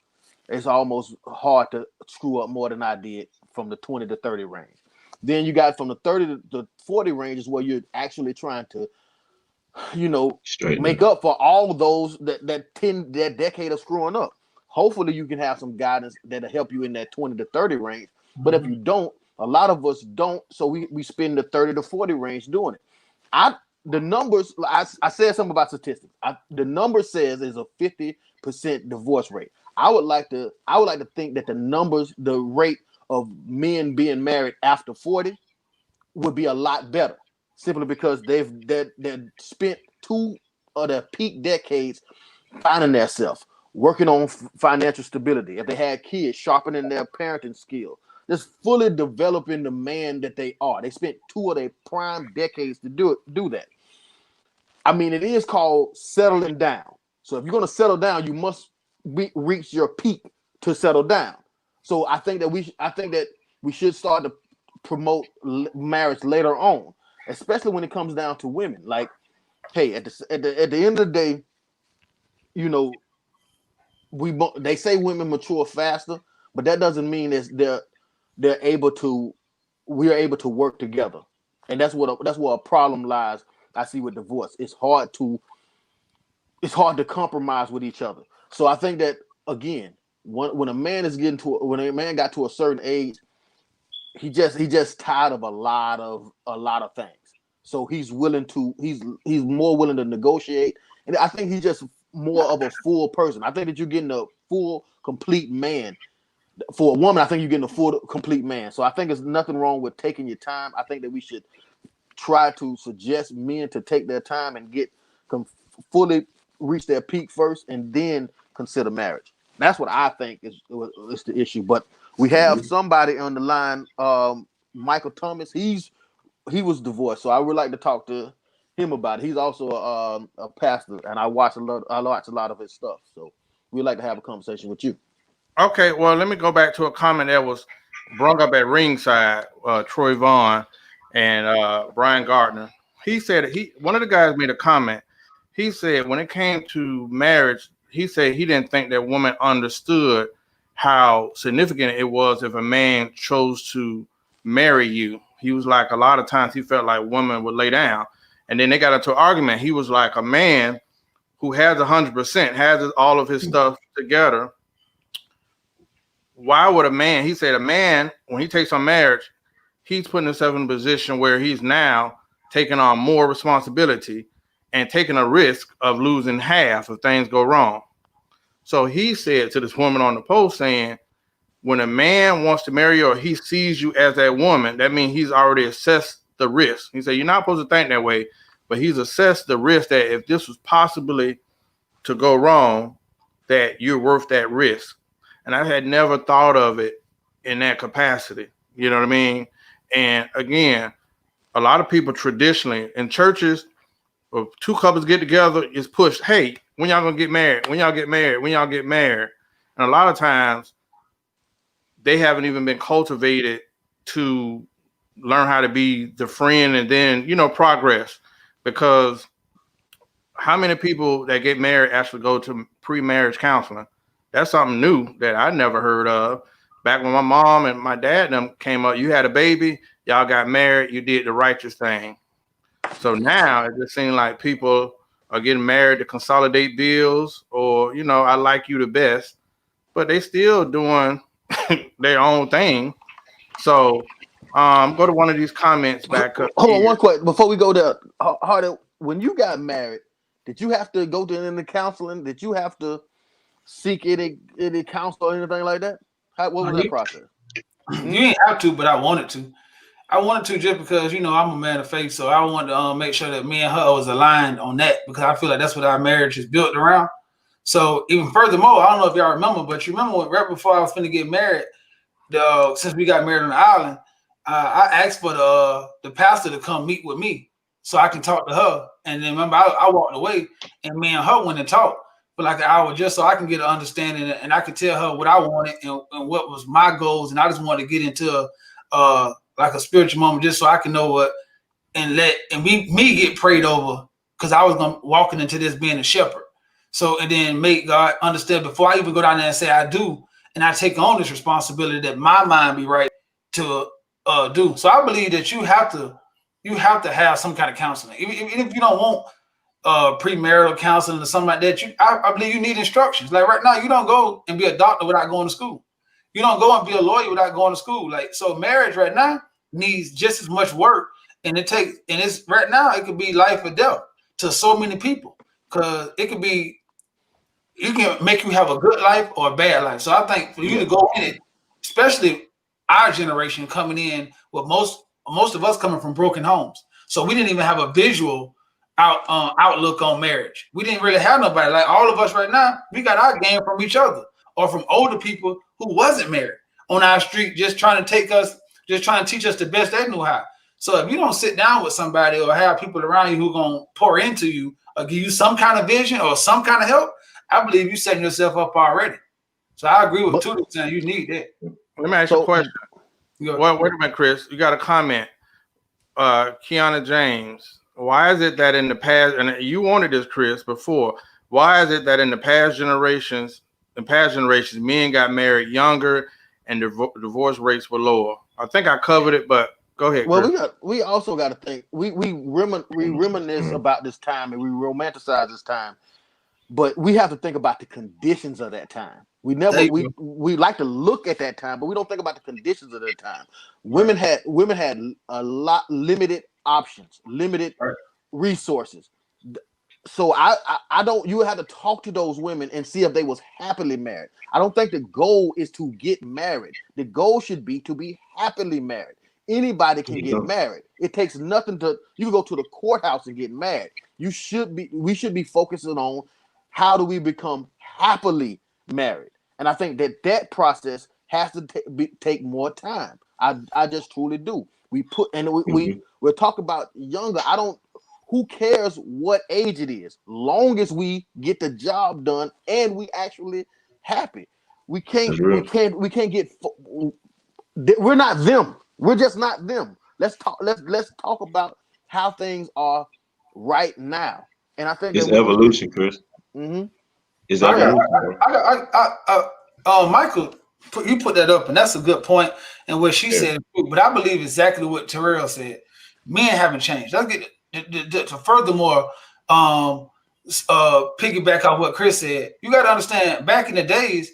D: it's almost hard to screw up more than I did from the 20 to 30 range. Then you got from the 30 to the 40 range is where you're actually trying to, make up for all of those that decade of screwing up. Hopefully you can have some guidance that'll help you in that 20 to 30 range. But if you don't, a lot of us don't. So we spend the 30 to 40 range doing it. The numbers, I said something about statistics. The number says is a 50% divorce rate. I would like to think that the rate of men being married after 40 would be a lot better, simply because they've spent 2 of their peak decades finding themselves, working on financial stability. If they had kids, sharpening their parenting skill, just fully developing the man that they are. They spent 2 of their prime decades to do that. I mean, it is called settling down. So if you're going to settle down, you must reach your peak to settle down. So I think that we should start to promote marriage later on, especially when it comes down to women. Like, hey, at the end of the day, they say women mature faster, but that doesn't mean we are able to work together, and that's where a problem lies. I see with divorce, it's hard to compromise with each other. So I think that again, when a man got to a certain age, he just tired of a lot of things. So he's more willing to negotiate, and I think he's just more of a full person. I think that you're getting a full, complete man. For a woman, I think you're getting a full, complete man. So I think there's nothing wrong with taking your time. I think that we should try to suggest men to take their time and fully reach their peak first, and then consider marriage. That's what I think is the issue. But we have somebody on the line, Michael Thomas. He was divorced, so I would like to talk to him about it. He's also a pastor, and I watch a lot of his stuff. So we'd like to have a conversation with you.
A: Okay, well, let me go back to a comment that was brought up at ringside. Troy Vaughn and Brian Gardner. He said one of the guys made a comment. He said when it came to marriage, he said he didn't think that woman understood how significant it was if a man chose to marry you. He was like, a lot of times he felt like women would lay down. And then they got into an argument. He was like, a man who has 100%, has all of his stuff together. Why would a man, he said, a man, when he takes on marriage, he's putting himself in a position where he's now taking on more responsibility and taking a risk of losing half if things go wrong. So he said to this woman on the post saying, when a man wants to marry you or he sees you as that woman, that means he's already assessed the risk. He said, you're not supposed to think that way, but he's assessed the risk that if this was possibly to go wrong, that you're worth that risk. And I had never thought of it in that capacity. You know what I mean? And again, a lot of people traditionally in churches, if two couples get together, it's pushed, hey, when y'all gonna get married? When y'all get married? When y'all get married? And a lot of times they haven't even been cultivated to learn how to be the friend and then, progress. Because how many people that get married actually go to pre-marriage counseling? That's something new that I never heard of. Back when my mom and my dad them came up, you had a baby, y'all got married, you did the righteous thing. So now it just seems like people are getting married to consolidate bills or, I like you the best, but they still doing their own thing. So go to one of these comments back up.
D: Hold on, one question before we go there. Hardy, when you got married, did you have to go to any counseling? Did you have to seek any counsel or anything like that? What was that process?
B: You didn't have to, but I wanted to. I wanted to just because, I'm a man of faith. So I wanted to make sure that me and her was aligned on that because I feel like that's what our marriage is built around. So even furthermore, I don't know if y'all remember, but you remember right before I was finna get married, since we got married on the island, I asked for the pastor to come meet with me so I can talk to her. And then remember, I walked away and me and her went and talked for like an hour just so I can get an understanding and I could tell her what I wanted and what was my goals. And I just wanted to get into like a spiritual moment just so I can know what and me get prayed over because I was walking into this being a shepherd. So, and then make God understand before I even go down there and say I do, and I take on this responsibility that my mind be right to do. So I believe that you have to have some kind of counseling. Even if you don't want premarital counseling or something like that, I believe you need instructions. Like right now, you don't go and be a doctor without going to school. You don't go and be a lawyer without going to school. Like, so marriage right now needs just as much work. And it's right now, it could be life or death to so many people. Cause it could be, you can make you have a good life or a bad life. So I think for you to go in it, especially our generation coming in with most of us coming from broken homes. So we didn't even have a visual outlook on marriage. We didn't really have nobody. Like all of us right now, we got our game from each other or from older people who wasn't married on our street, just trying to teach us the best they knew how. So if you don't sit down with somebody or have people around you who gonna pour into you or give you some kind of vision or some kind of help, I believe you're setting yourself up already. So I agree with Tudor saying you need that.
A: Let me ask you a question. Well, wait a minute, Chris. You got a comment. Kiana James, why is it that in the past, and you wanted this, Chris, before, why is it that in the past generations, men got married younger and divorce rates were lower? I think I covered it, but go ahead, Chris.
D: Well, we also got to think, we reminisce about this time and we romanticize this time, but we have to think about the conditions of that time. We like to look at that time, but we don't think about the conditions of that time. Women had a lot limited options, limited resources. So I don't. You have to talk to those women and see if they was happily married. I don't think the goal is to get married. The goal should be to be happily married. Anybody can get married. It takes nothing to. You can go to the courthouse and get married. We should be focusing on how do we become happily married. And I think that process has to take more time. I just truly do. We're talking about younger. Who cares what age it is? Long as we get the job done and we actually happy. We can't get. We're not them. We're just not them. Let's talk about how things are right now. And I think
C: it's evolution, Chris.
D: Mm-hmm.
C: Is that
B: Michael, you put that up, and that's a good point. And what she said, but I believe exactly what Terrell said. Men haven't changed. to furthermore piggyback off what Chris said, you got to understand. Back in the days,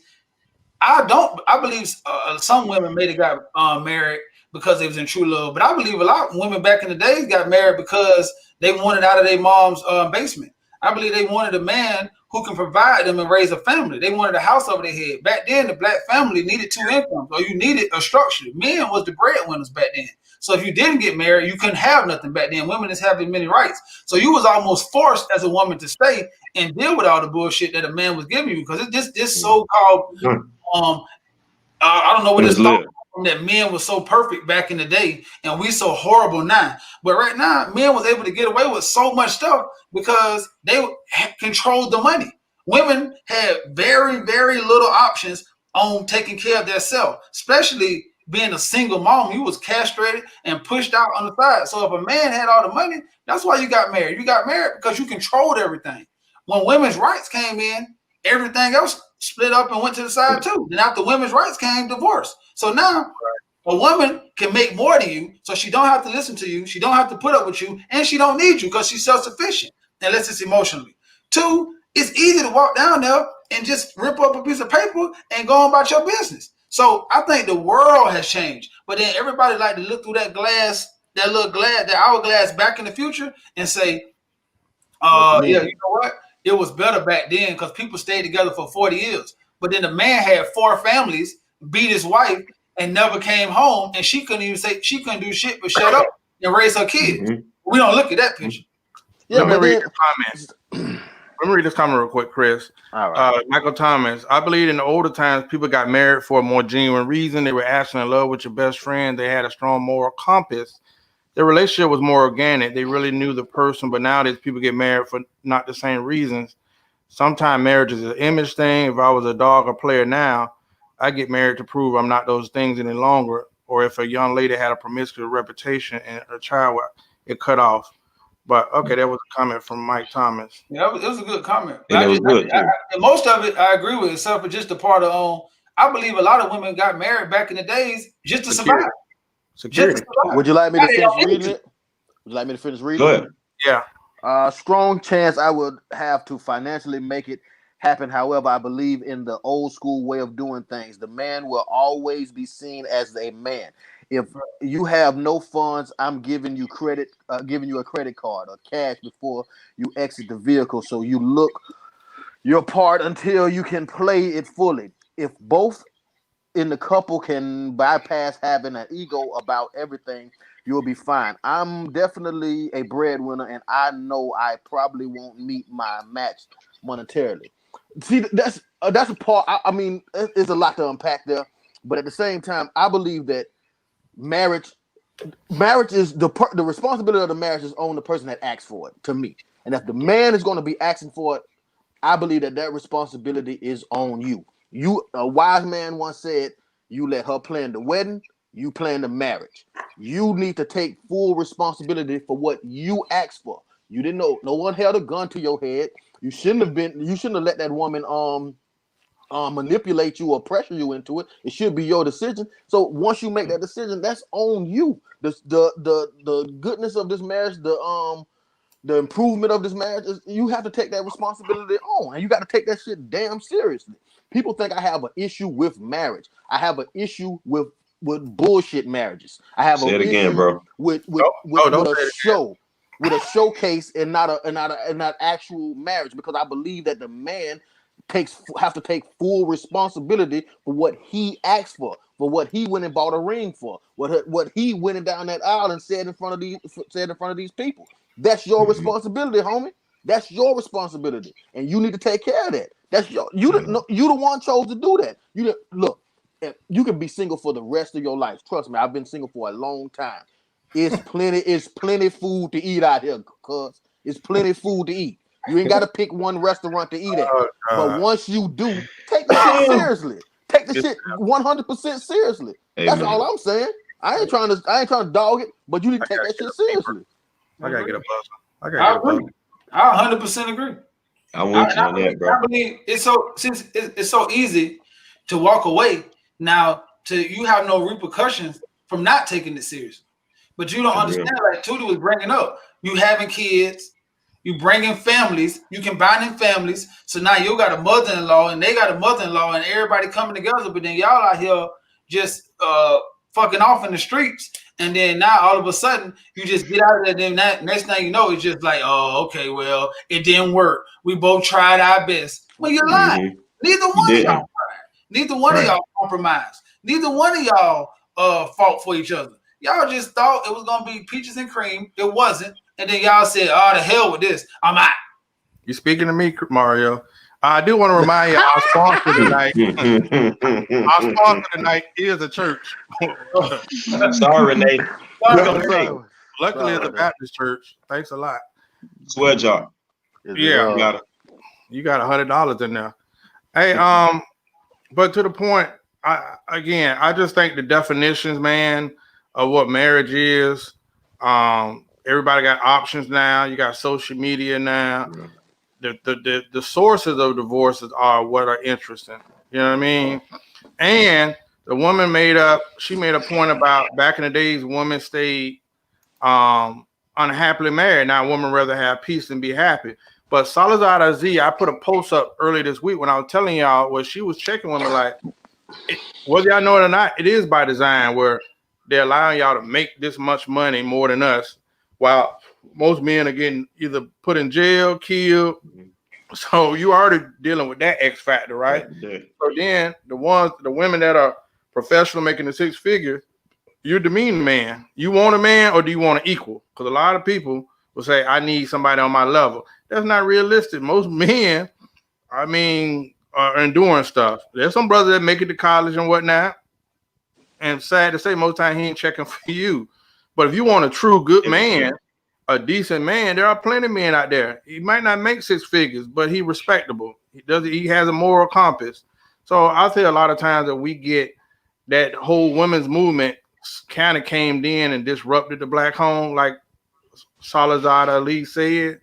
B: I believe some women may have got married because they was in true love, but I believe a lot of women back in the days got married because they wanted out of their mom's basement. I believe they wanted a man who can provide them and raise a family. They wanted a house over their head. Back then, the black family needed 2 incomes, or you needed a structure. Men was the breadwinners back then. So if you didn't get married, you couldn't have nothing back then. Women didn't have as many rights. So you was almost forced as a woman to stay and deal with all the bullshit that a man was giving you, because it's this so-called I don't know what it's called, that men was so perfect back in the day and we so horrible now. But right now, men was able to get away with so much stuff because they controlled the money. Women had very, very little options on taking care of themselves, especially being a single mom. You was castrated and pushed out on the side. So if a man had all the money, that's why you got married. You got married because you controlled everything. When women's rights came in, everything else split up and went to the side too. Then after women's rights came divorce. So now a woman can make more than you, so she don't have to listen to you, she don't have to put up with you, and she don't need you because she's self-sufficient, unless it's emotionally. 2, it's easy to walk down there and just rip up a piece of paper and go on about your business. So I think the world has changed, but then everybody like to look through that glass, that little glass, that hourglass back in the future and say, yeah, you know what? It was better back then because people stayed together for 40 years. But then the man had 4 families, beat his wife, and never came home, and she couldn't even say, she couldn't do shit but shut up and raise her kids. We don't look at that picture.
A: Yeah, let me read the comments. Let me read this comment real quick, Chris.
D: All right.
A: Michael Thomas. I believe in the older times, people got married for a more genuine reason. They were actually in love with your best friend. They had a strong moral compass. Their relationship was more organic. They really knew the person. But nowadays, people get married for not the same reasons. Sometimes marriage is an image thing. If I was a dog or player now, I get married to prove I'm not those things any longer. Or if a young lady had a promiscuous reputation and a child, it cut off. But okay, that was a comment from Mike Thomas.
B: Yeah, it was a good comment.
C: And it was good too.
B: Most of it I agree with, except for just the part of I believe a lot of women got married back in the days just to survive.
A: Security.
D: Would you like me to finish reading it? Would you like me to finish reading
C: Go
D: it?
C: ahead.
A: Yeah.
D: Strong chance I would have to financially make it happen. However, I believe in the old school way of doing things. The man will always be seen as a man. If you have no funds, I'm giving you credit, giving you a credit card or cash before you exit the vehicle. So you look your part until you can play it fully. If both in the couple can bypass having an ego about everything, you'll be fine. I'm definitely a breadwinner, and I know I probably won't meet my match monetarily. See, that's a part. I mean, there's a lot to unpack there, but at the same time, I believe that marriage is the responsibility of the marriage is on the person that asks for it. To me, and if the man is going to be asking for it, I believe that responsibility is on you. A wise man once said, "You let her plan the wedding, you plan the marriage. You need to take full responsibility for what you asked for. You didn't know. No one held a gun to your head. You shouldn't have let that woman manipulate you or pressure you into it. It should be your decision. So once you make that decision, that's on you. The goodness of this marriage, the improvement of this marriage, you have to take that responsibility on, and you got to take that shit damn seriously. People think I have an issue with marriage. I have an issue with bullshit marriages. I have
C: Say
D: an
C: it again,
D: issue
C: bro.
D: with a showcase and not actual marriage, because I believe that the man have to take full responsibility for what he asked for what he went and bought a ring for, what he went down that aisle and said in front of these people. That's your responsibility, homie. That's your responsibility, and you need to take care of that. That's you the one chose to do that. Look, you can be single for the rest of your life. Trust me, I've been single for a long time. It's plenty food to eat out here, cuz it's plenty food to eat. You ain't got to pick one restaurant to eat at. But once you do, take the shit seriously. Take the shit 100% seriously. That's all I'm saying. I ain't trying to dog it, but you need to take that shit seriously.
A: I gotta get a buzzer.
B: I 100% agree.
C: I'm with you on that, bro.
B: I believe since it's so easy to walk away now, you have no repercussions from not taking it seriously. But you don't understand, like Tootie was bringing up, you having kids, you bringing families, you combining families. So now you got a mother-in-law and they got a mother-in-law and everybody coming together. But then y'all out here just fucking off in the streets. And then now all of a sudden you just get out of there. Then that next thing you know, it's just like, oh, okay, well, it didn't work. We both tried our best. Well, you're lying.
C: Mhm.
B: Neither one of y'all tried. Neither one of y'all compromised. Neither one of y'all fought for each other. Y'all just thought it was gonna be peaches and cream. It wasn't. And then y'all said, oh, the hell with this. I'm out.
A: You speaking to me, Mario? I do want to remind you, our sponsor tonight. Our sponsor tonight is a church.
C: Sorry, Renee.
A: Luckily, it's a Baptist church. Thanks a lot.
C: Swear jar.
A: Yeah, you got $100 in there. Hey, but to the point, I just think the definitions, man, of what marriage is. Everybody got options now. You got social media now. The sources of divorces are what are interesting. You know what I mean? And the woman made a point about back in the days, women stayed unhappily married. Now women rather have peace than be happy. But Salazar Aziz, I put a post up earlier this week when I was telling y'all where she was checking women like, whether y'all know it or not, it is by design where they're allowing y'all to make this much money more than us, while most men are getting either put in jail, killed. So you already dealing with that X factor, right?
C: Yeah.
A: So then the women that are professional making the six figures, you're demeaning man. You want a man or do you want an equal? Because a lot of people will say, I need somebody on my level. That's not realistic. Most men, I mean, are enduring stuff. There's some brothers that make it to college and whatnot. And sad to say, most time he ain't checking for you. But if you want a true good man, a decent man, there are plenty of men out there. He might not make six figures, but he's respectable. He has a moral compass. So I say a lot of times that we get that whole women's movement kind of came in and disrupted the black home, like Salazar Ali said.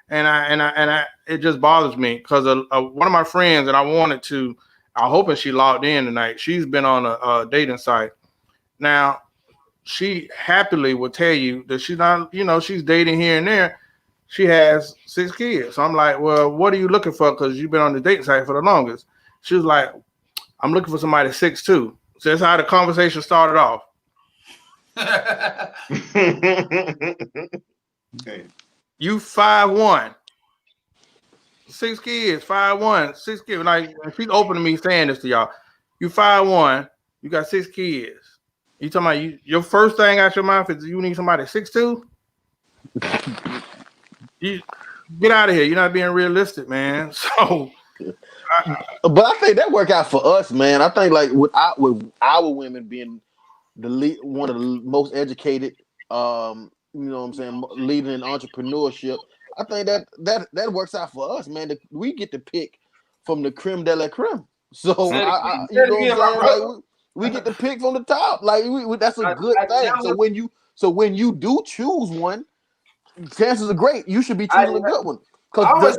A: And it just bothers me because one of my friends, and I'm hoping she logged in tonight. She's been on a dating site. Now, she happily will tell you that she's not, she's dating here and there. She has 6 kids. So I'm like, well, what are you looking for? Because you've been on the dating site for the longest. She was like, I'm looking for somebody 6'2". So that's how the conversation started off.
C: Okay.
A: You 5'1", 6 kids, 5'1", 6 kids. Like she's open to me saying this to y'all. You 5'1", you got 6 kids. You talking about your first thing out your mouth is you need somebody 6'2"? You get out of here. You're not being realistic, man. So
D: but I think that worked out for us, man. I think like with our women being one of the most educated, you know what I'm saying, leading in entrepreneurship, I think that works out for us, man. We get to pick from the creme de la creme. So you know what I'm saying? Like we get to pick from the top. Like that's a good thing. So when you do choose one, chances are great you should be choosing a good one.
B: Go ahead,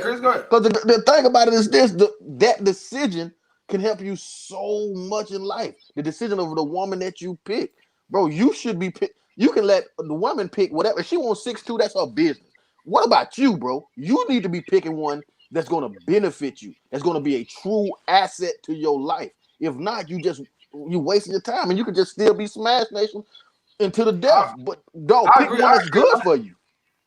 B: Chris. Go ahead.
D: Because the thing about it is this: that decision can help you so much in life. The decision of the woman that you pick, bro, you should be pick. You can let the woman pick whatever. If she wants 6'2", that's her business. What about you, bro? You need to be picking one that's going to benefit you. That's going to be a true asset to your life. If not, you wasting your time, and you could just still be Smash Nation into the death. But don't pick one that's good for you.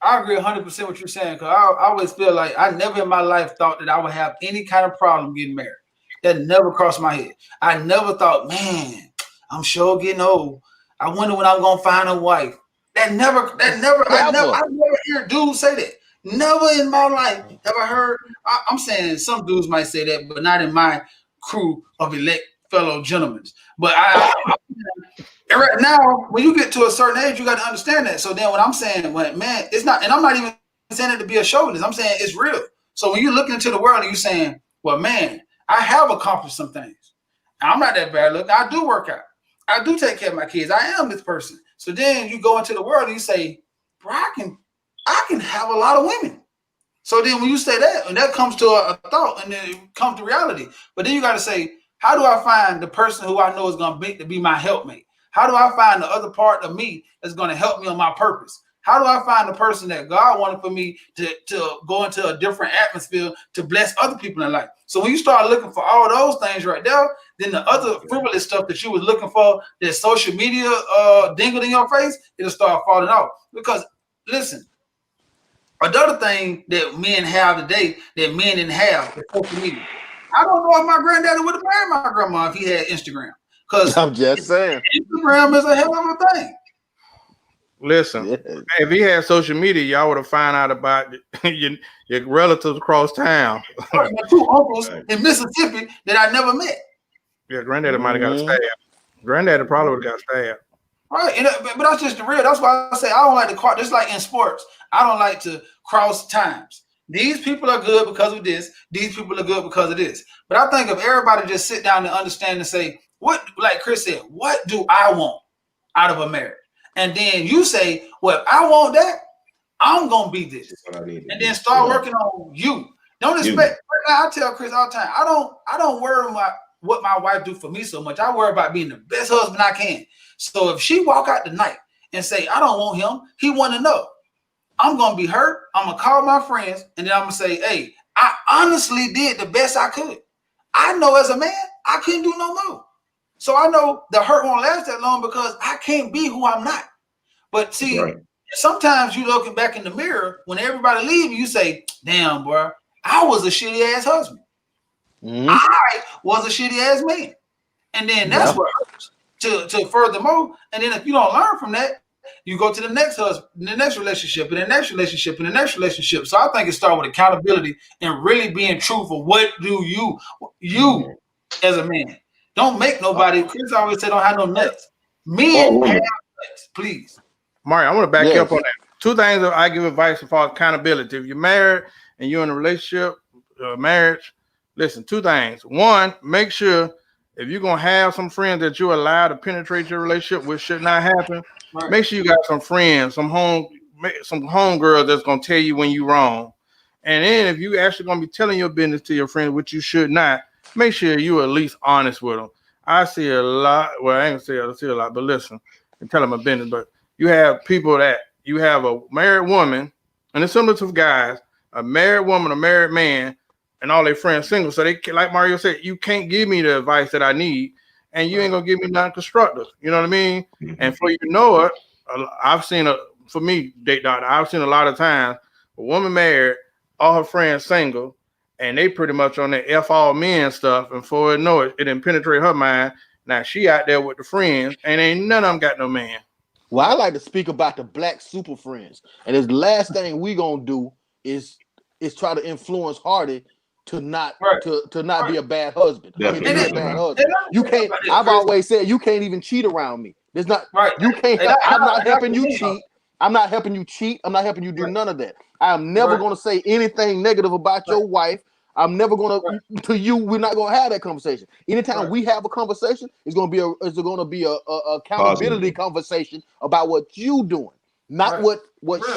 B: I agree 100% what you're saying, because I always feel like I never in my life thought that I would have any kind of problem getting married. That never crossed my head. I never thought, man, I'm sure getting old. I wonder when I'm gonna find a wife. I never hear dudes say that. Never in my life have I heard. I'm saying some dudes might say that, but not in my crew of elect fellow gentlemen. But right now, when you get to a certain age, you got to understand that. So then, when I'm saying, man, it's not, and I'm not even saying it to be a chauvinist. I'm saying it's real. So when you're looking into the world and you're saying, well, man, I have accomplished some things. I'm not that bad looking. I do work out. I do take care of my kids. I am this person. So then you go into the world and you say, bro, I can have a lot of women. So then when you say that, and that comes to a thought, and then it comes to reality. But then you got to say, how do I find the person who I know is going to be my helpmate? How do I find the other part of me that's going to help me on my purpose? How do I find the person that God wanted for me to go into a different atmosphere to bless other people in life? So when you start looking for all those things right there, then the other frivolous stuff that you was looking for, that social media dingled in your face, it'll start falling off. Because listen, another thing that men have today that men didn't have is social media. I don't know if my granddaddy would have married my grandma if he had Instagram. Because
D: I'm just saying.
B: Instagram is a hell of a thing.
A: Listen,
D: Yeah.
A: if he had social media, y'all would have found out about your relatives across town.
B: My two uncles in Mississippi that I never met.
A: Yeah, granddaddy might have got stabbed. Granddaddy probably would have got stabbed.
B: Right, but that's just the real. That's why I say I don't like to cross. Just like in sports, I don't like to cross times. These people are good because of this. These people are good because of this. But I think if everybody just sit down and understand and say, what, like Chris said, what do I want out of a marriage? And then you say, well, if I want that, I'm gonna be this. And then start working on you. Don't expect. I tell Chris all the time, I don't worry about what my wife do for me so much. I worry about being the best husband I can. So if she walk out tonight and say, I don't want him, he want to know. I'm gonna be hurt. I'm gonna call my friends, and then I'm gonna say, hey, I honestly did the best I could. I know as a man, I couldn't do no more. So I know the hurt won't last that long because I can't be who I'm not. But see, sometimes you looking back in the mirror when everybody leaves, you say, damn, bro, I was a shitty ass husband. I was a shitty ass man. And then that's what hurts to furthermore. And then if you don't learn from that, you go to the next husband, the next relationship, and the next relationship, and the next relationship. So I think it starts with accountability and really being truthful. What do you as a man? Don't make nobody. Chris always said, don't have no nuts. Men have nuts, please.
A: Mario, I want to back you up on that. Two things that I give advice as far as accountability. If you're married and you're in a relationship, marriage, listen, two things. One, make sure if you're going to have some friends that you allow to penetrate your relationship, which should not happen, make sure you got some friends, some homegirls that's going to tell you when you're wrong. And then if you actually going to be telling your business to your friends, which you should not, make sure you're at least honest with them. I see a lot. Well, I ain't gonna say I see a lot, but listen, and tell them my business. But you have people that you have a married woman, and it's similar to guys, a married woman, a married man, and all their friends single. So they, like Mario said, you can't give me the advice that I need, and you ain't gonna give me nothing constructive. You know what I mean? And for you to know it, I've seen for me, date doctor, I've seen a lot of times a woman married, all her friends single, and they pretty much on that F all men stuff, and for it know it, it didn't penetrate her mind. Now she out there with the friends, and ain't none of them got no man.
D: Well, I like to speak about the black super friends, and the last thing we gonna do is try to influence Hardy to not to not be a bad husband. I mean, to be a bad husband. You can't. I've always said you can't even cheat around me. There's not. You can't. I'm not helping you cheat. I'm not helping you cheat. I'm not helping you do none of that. I am never going to say anything negative about your wife. I'm never going to you. We're not going to have that conversation. Anytime we have a conversation, it's going to be a accountability conversation about what you doing, not what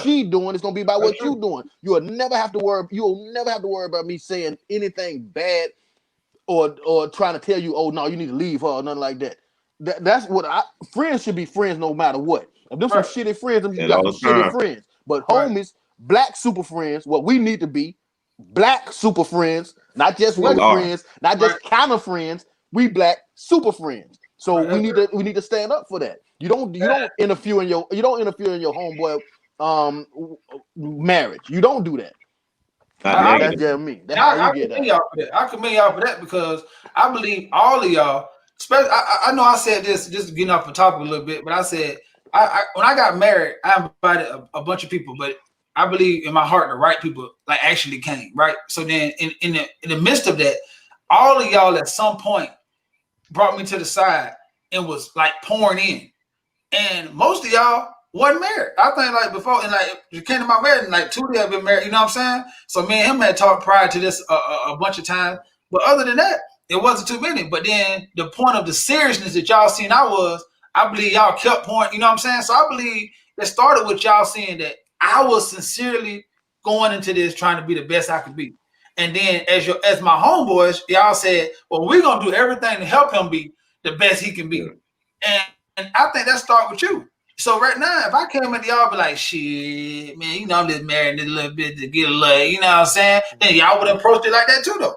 D: she doing. It's going to be about what you doing. You'll never have to worry. You'll never have to worry about me saying anything bad or trying to tell you, oh no, you need to leave her or nothing like that. That's what friends should be friends no matter what. If them some shitty friends, them you got some shitty friends. But homies, black super friends, what we need to be. Black super friends, not just white friends, not just counter friends. We black super friends. So we need to stand up for that. You don't interfere in your homeboy marriage. You don't do that. That's just me. That's how you get that.
B: I commend y'all for that because I believe all of y'all. Especially, I know I said this just getting off the topic a little bit, but I said when I got married, I invited a bunch of people, but I believe in my heart the right people like actually came, right? So then in the midst of that, all of y'all at some point brought me to the side and was like pouring in. And most of y'all wasn't married. I think like before, and like you came to my wedding, like two of them have been married, you know what I'm saying? So me and him had talked prior to this a bunch of times. But other than that, it wasn't too many. But then the point of the seriousness that y'all seen I believe y'all kept pouring, you know what I'm saying? So I believe it started with y'all seeing that I was sincerely going into this trying to be the best I could be. And then as my homeboys, y'all said, well, we're going to do everything to help him be the best he can be. And I think that start with you. So right now, if I came into y'all, be like, shit, man, you know, I'm just marrying this little bit to get a little, you know what I'm saying? Then y'all would approach it like that too, though.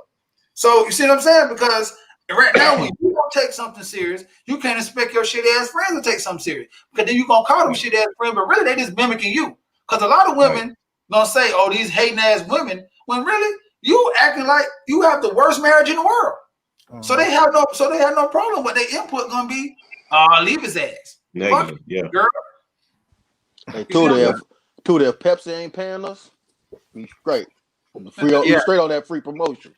B: So you see what I'm saying? Because right now, when you don't take something serious, you can't expect your shit ass friends to take something serious. Because then you're gonna call them shit ass friends, but really they just mimicking you. Because a lot of women gonna say, oh, these hating ass women, when really you acting like you have the worst marriage in the world. So they have no problem, but their input gonna be, leave his ass.
C: Negative, yeah.
B: Girl.
D: Hey, two there, Pepsi ain't paying us. We straight. We straight on that free promotion.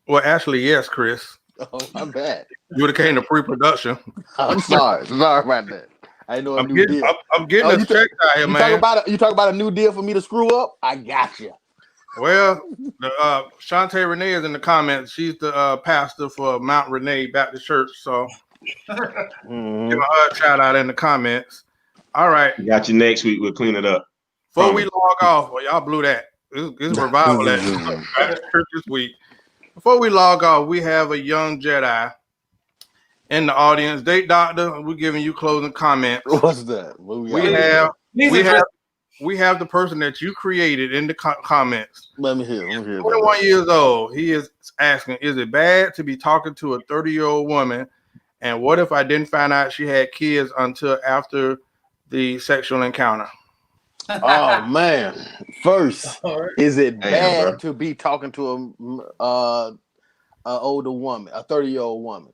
A: Well, actually, yes, Chris.
D: Oh, my bad.
A: You would have came to pre-production.
D: I'm sorry about that. I know
A: I'm getting a check out here, man.
D: You talk about a new deal for me to screw up? I got you.
A: Well, Shantae Renee is in the comments. She's the pastor for Mount Renee Baptist Church. So give her a shout out in the comments. All right.
C: We got you next week. We'll clean it up.
A: Before we log off, well, y'all blew that. It's revival at Baptist Church this week. Before we log off, we have a young Jedi in the audience. Date Doctor, we're giving you closing comments.
D: What's that?
A: We have the person that you created in the comments.
D: Let me hear.
A: 21 years old. He is asking, is it bad to be talking to a 30-year-old woman? And what if I didn't find out she had kids until after the sexual encounter?
D: Oh man! First, is it bad to be talking to a older woman, a 30-year-old woman?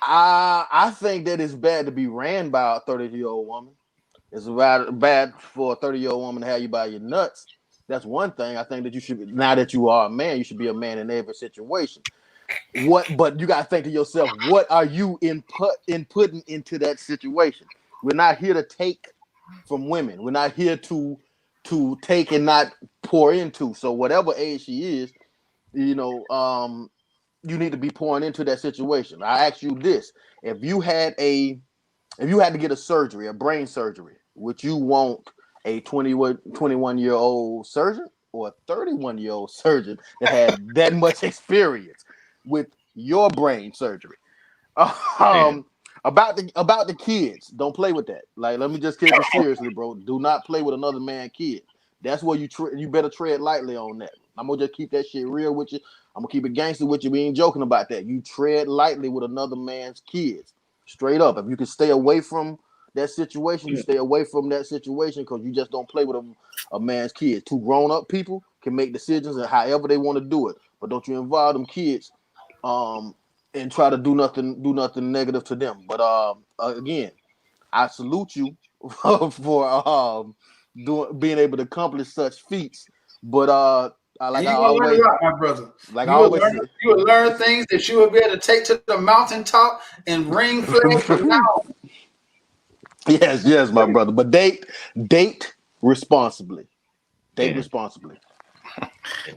D: I think that it's bad to be ran by a 30-year-old woman. It's bad for a 30-year-old woman to have you by your nuts. That's one thing. I think that you should, now that you are a man, you should be a man in every situation. But you got to think to yourself, what are you inputting into that situation? We're not here to take from women. We're not here to take and not pour into. So whatever age she is, you need to be pouring into that situation. I ask you this: if you had to get a surgery, a brain surgery, would you want a 21-year-old surgeon or a 31-year-old surgeon that had that much experience with your brain surgery? About the kids, don't play with that. Like, let me just take it seriously, bro. Do not play with another man's kid. That's where you better tread lightly on that. I'm gonna just keep that shit real with you. I'm gonna keep it gangster with you. We ain't joking about that. You tread lightly with another man's kids. Straight up. If you can stay away from that situation, you stay away from that situation, because you just don't play with a man's kids. Two grown-up people can make decisions and however they want to do it, but don't you involve them kids and try to do nothing negative to them. But again, I salute you for being able to accomplish such feats. But like I always,
B: my brother.
D: Like
B: you will learn things that you will be able to take to the mountaintop and ring flags from now.
D: Yes, my brother. But date responsibly. Date responsibly.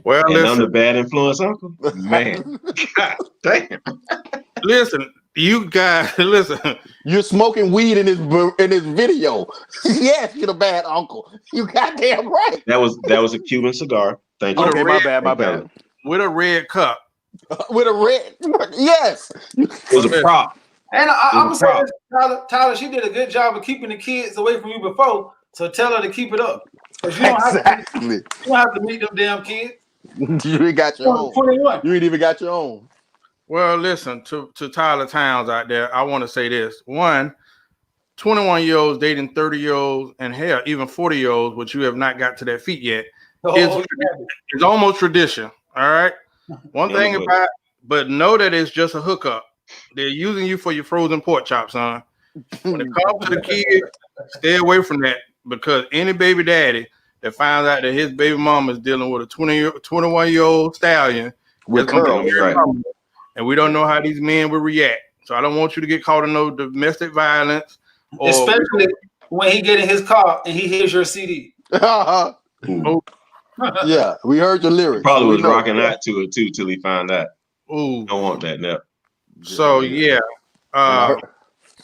A: Well,
C: and
A: listen,
C: I'm the bad influence uncle. Man, God damn.
A: Listen, you guys, listen.
D: You're smoking weed in his video. Yes, you're the bad uncle. You goddamn right.
C: That was a Cuban cigar. Thank you.
D: Okay, my bad.
A: With a red cup.
D: With a red, yes.
C: It was a prop.
B: And I'm saying, Tyler, she did a good job of keeping the kids away from you before. So tell her to keep it up. You don't have to meet them damn kids.
D: You ain't got your own.
B: 21.
D: You ain't even got your own.
A: Well, listen, to Tyler Towns out there, I want to say this. One, 21-year-olds dating 30-year-olds and hell, even 40-year-olds, which you have not got to their feet yet, is almost tradition. All right. One thing about it, but know that it's just a hookup. They're using you for your frozen pork chops, son. When it comes to the kids, stay away from that, because any baby daddy that finds out that his baby mama is dealing with a 21-year-old stallion
D: with curls,
A: right? And we don't know how these men will react. So I don't want you to get caught in no domestic violence.
B: Especially when he get in his car and he hears your CD.
D: Yeah, we heard your lyrics.
C: Probably was rocking that to it too till he found out.
A: Ooh,
C: don't want that now.
A: So yeah,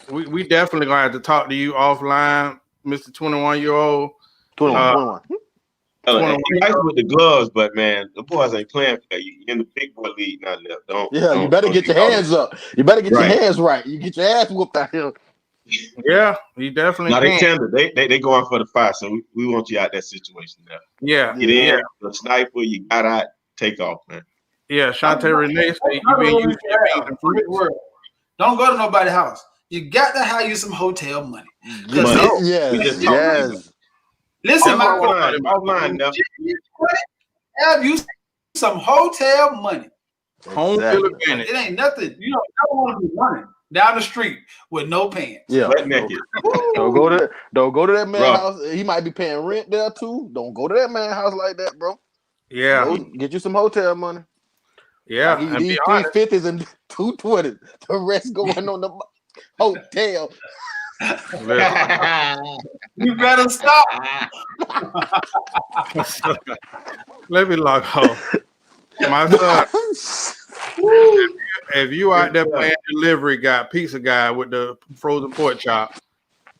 A: we definitely gonna have to talk to you offline, Mr. 21-year-old.
D: 21.
C: He likes with the gloves, but man, the boys ain't playing for that. You in the big boy league now.
D: You better get your hands up. You better get your hands right. You get your ass whooped out here.
A: Yeah, he definitely
C: No, they
A: can.
C: tender. They going for the fire. So we want you out that situation now.
A: Yeah,
C: Get
A: yeah,
C: in, the sniper. You got out. Take off, man.
A: yeah. Shantae Renee say you
B: Another
A: been
B: rule you
A: using
B: should
A: your beans
B: have
A: and
B: in this
A: fruits.
B: world. Don't go to nobody's house. You got to have you some hotel money. Because
C: Money. We
D: Yes,
C: just talked about it.
D: yes.
B: listen,
A: That's
B: my
A: what I want
B: folks,
A: to talk about.
C: Offline now.
B: have you some hotel money.
A: Home
D: Exactly.
A: field advantage.
B: It ain't nothing. You don't want to be running down the street with no pants.
D: Yeah.
C: Butt naked.
D: Don't go to that man
C: Rough.
D: house. He might be paying rent there too. Don't go to that man house like that, bro.
A: Yeah,
D: Go get you some hotel money.
A: yeah.
D: I give you
A: And be
D: these
A: honest,
D: 350s and 220s. The rest going on the hotel.
A: listen,
B: You better stop.
A: let me log off. My son, if you out there playing delivery guy, pizza guy with the frozen pork chop,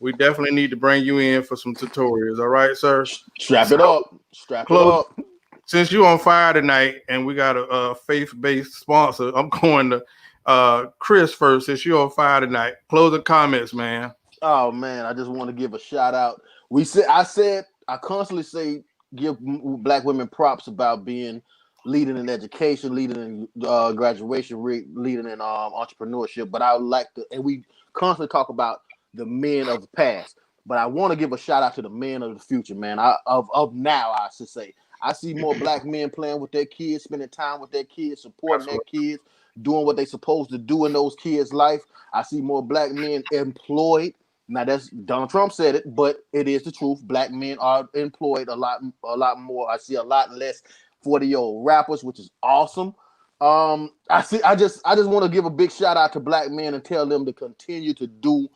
A: we definitely need to bring you in for some tutorials. All right, sir.
D: Strap it up. Strap
A: Close.
D: it up.
A: Since you on fire tonight, and we got a faith-based sponsor, I'm going to Chris first. Since you on fire tonight, closing comments, man.
D: Oh man, I just want to give a shout out. I constantly say give black women props about leading in education, leading in graduation, leading in entrepreneurship. But I would like to, and we constantly talk about the men of the past. But I want to give a shout out to the men of the future, man. Of now, I should say. I see more black men playing with their kids, spending time with their kids, supporting their kids, doing what they're supposed to do in those kids' life. I see more black men employed. Now that's Donald Trump said it, but it is the truth. Black men are employed a lot more. I see a lot less 40-year-old rappers, which is awesome. I just want to give a big shout out to black men and tell them to continue to do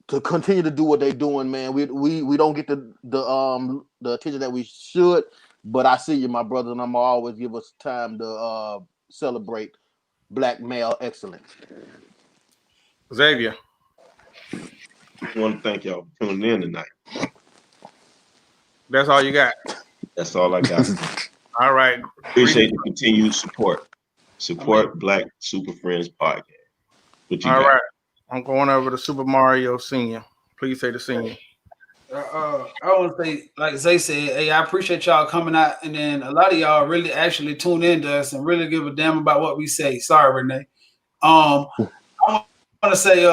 D: what they're doing, man. We don't get the attention that we should, but I see you, my brother, and I'm always give us time to celebrate black male excellence.
A: Xavier.
C: I want to thank y'all for tuning in tonight.
A: That's all you got.
C: That's all I got.
A: All right.
C: Appreciate the continued support. Support Black Super Friends Podcast. What you
A: All
C: got?
A: right. I'm going over to Super Mario Senior. Please say the senior.
B: I want to say, like Zay said, hey, I appreciate y'all coming out, and then a lot of y'all really actually tune in to us and really give a damn about what we say. Sorry, Renee. I want to say,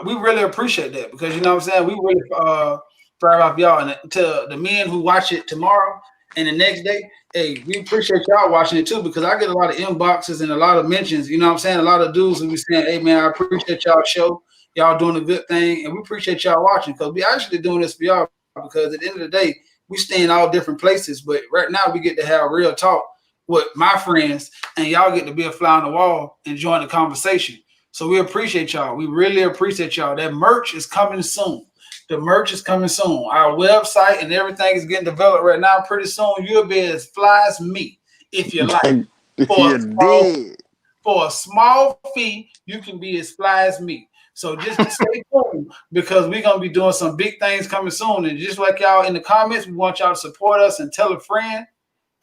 B: we really appreciate that because you know what I'm saying. We really thrive off y'all, and to the men who watch it tomorrow and the next day, hey, we appreciate y'all watching it too because I get a lot of inboxes and a lot of mentions. You know what I'm saying? A lot of dudes who be saying, hey man, I appreciate y'all show. Y'all doing a good thing, and we appreciate y'all watching because we actually doing this for y'all because at the end of the day, we stay in all different places, but right now we get to have real talk with my friends, and y'all get to be a fly on the wall and join the conversation. So we appreciate y'all. We really appreciate y'all. That merch is coming soon. The merch is coming soon. Our website and everything is getting developed right now. Pretty soon, you'll be as fly as me if you like. For a small fee, you can be as fly as me. So just stay tuned because we're going to be doing some big things coming soon. And just like y'all in the comments, we want y'all to support us and tell a friend,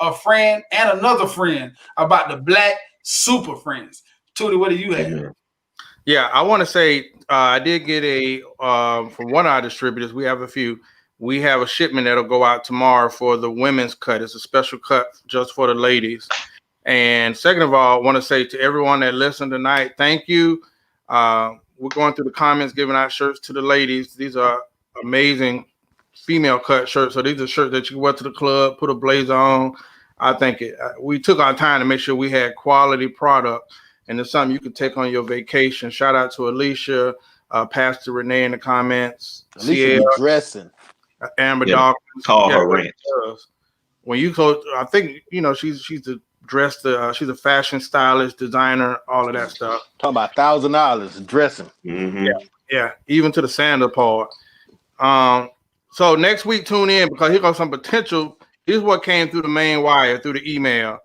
B: and another friend about the Black Super Friends. Tootie, what do you have?
A: Yeah, I want to say I did get from one of our distributors. We have a few. We have a shipment that'll go out tomorrow for the women's cut. It's a special cut just for the ladies. And second of all, I want to say to everyone that listened tonight, thank you. We're going through the comments, giving out shirts to the ladies. These are amazing female cut shirts. So these are shirts that you can wear to the club, put a blazer on. I think we took our time to make sure we had quality product, and it's something you can take on your vacation. Shout out to Alicia, Pastor Renee in the comments.
D: Alicia dressing.
A: Amber Dawkins.
C: Call her ranch.
A: When you go, I think she's she's a fashion stylist, designer, all of that stuff.
D: Talking about $1,000 dressing.
C: Mm-hmm.
A: Yeah, even to the sandal part. So next week, tune in because here goes some potential. Here's what came through the main wire through the email.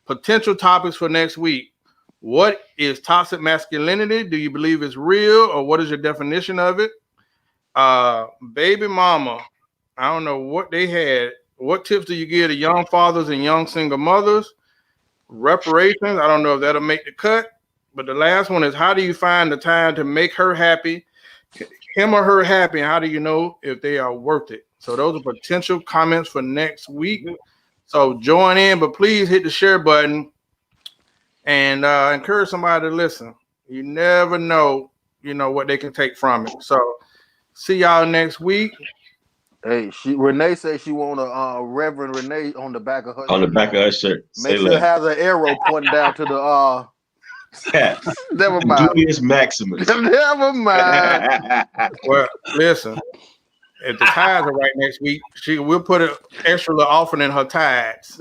A: Potential topics for next week. What is toxic masculinity? Do you believe it's real, or what is your definition of it? Baby mama, I don't know what they had. What tips do you give to young fathers and young single mothers? Reparations, I don't know if that'll make the cut. But the last one is, how do you find the time to make her happy him or her happy? And how do you know if they are worth it? So those are potential comments for next week. So join in, but please hit the share button and encourage somebody to listen. You never know, what they can take from it. So see y'all next week.
D: Hey, Renee says she want a Reverend Renee on the back of her.
C: On the back of her shirt.
D: Make sure it has an arrow pointing down to the Never mind.
C: Julius Maximus.
D: Never mind.
A: Well, listen. If the tithes are right next week, we'll put an extra little offering in her tithes.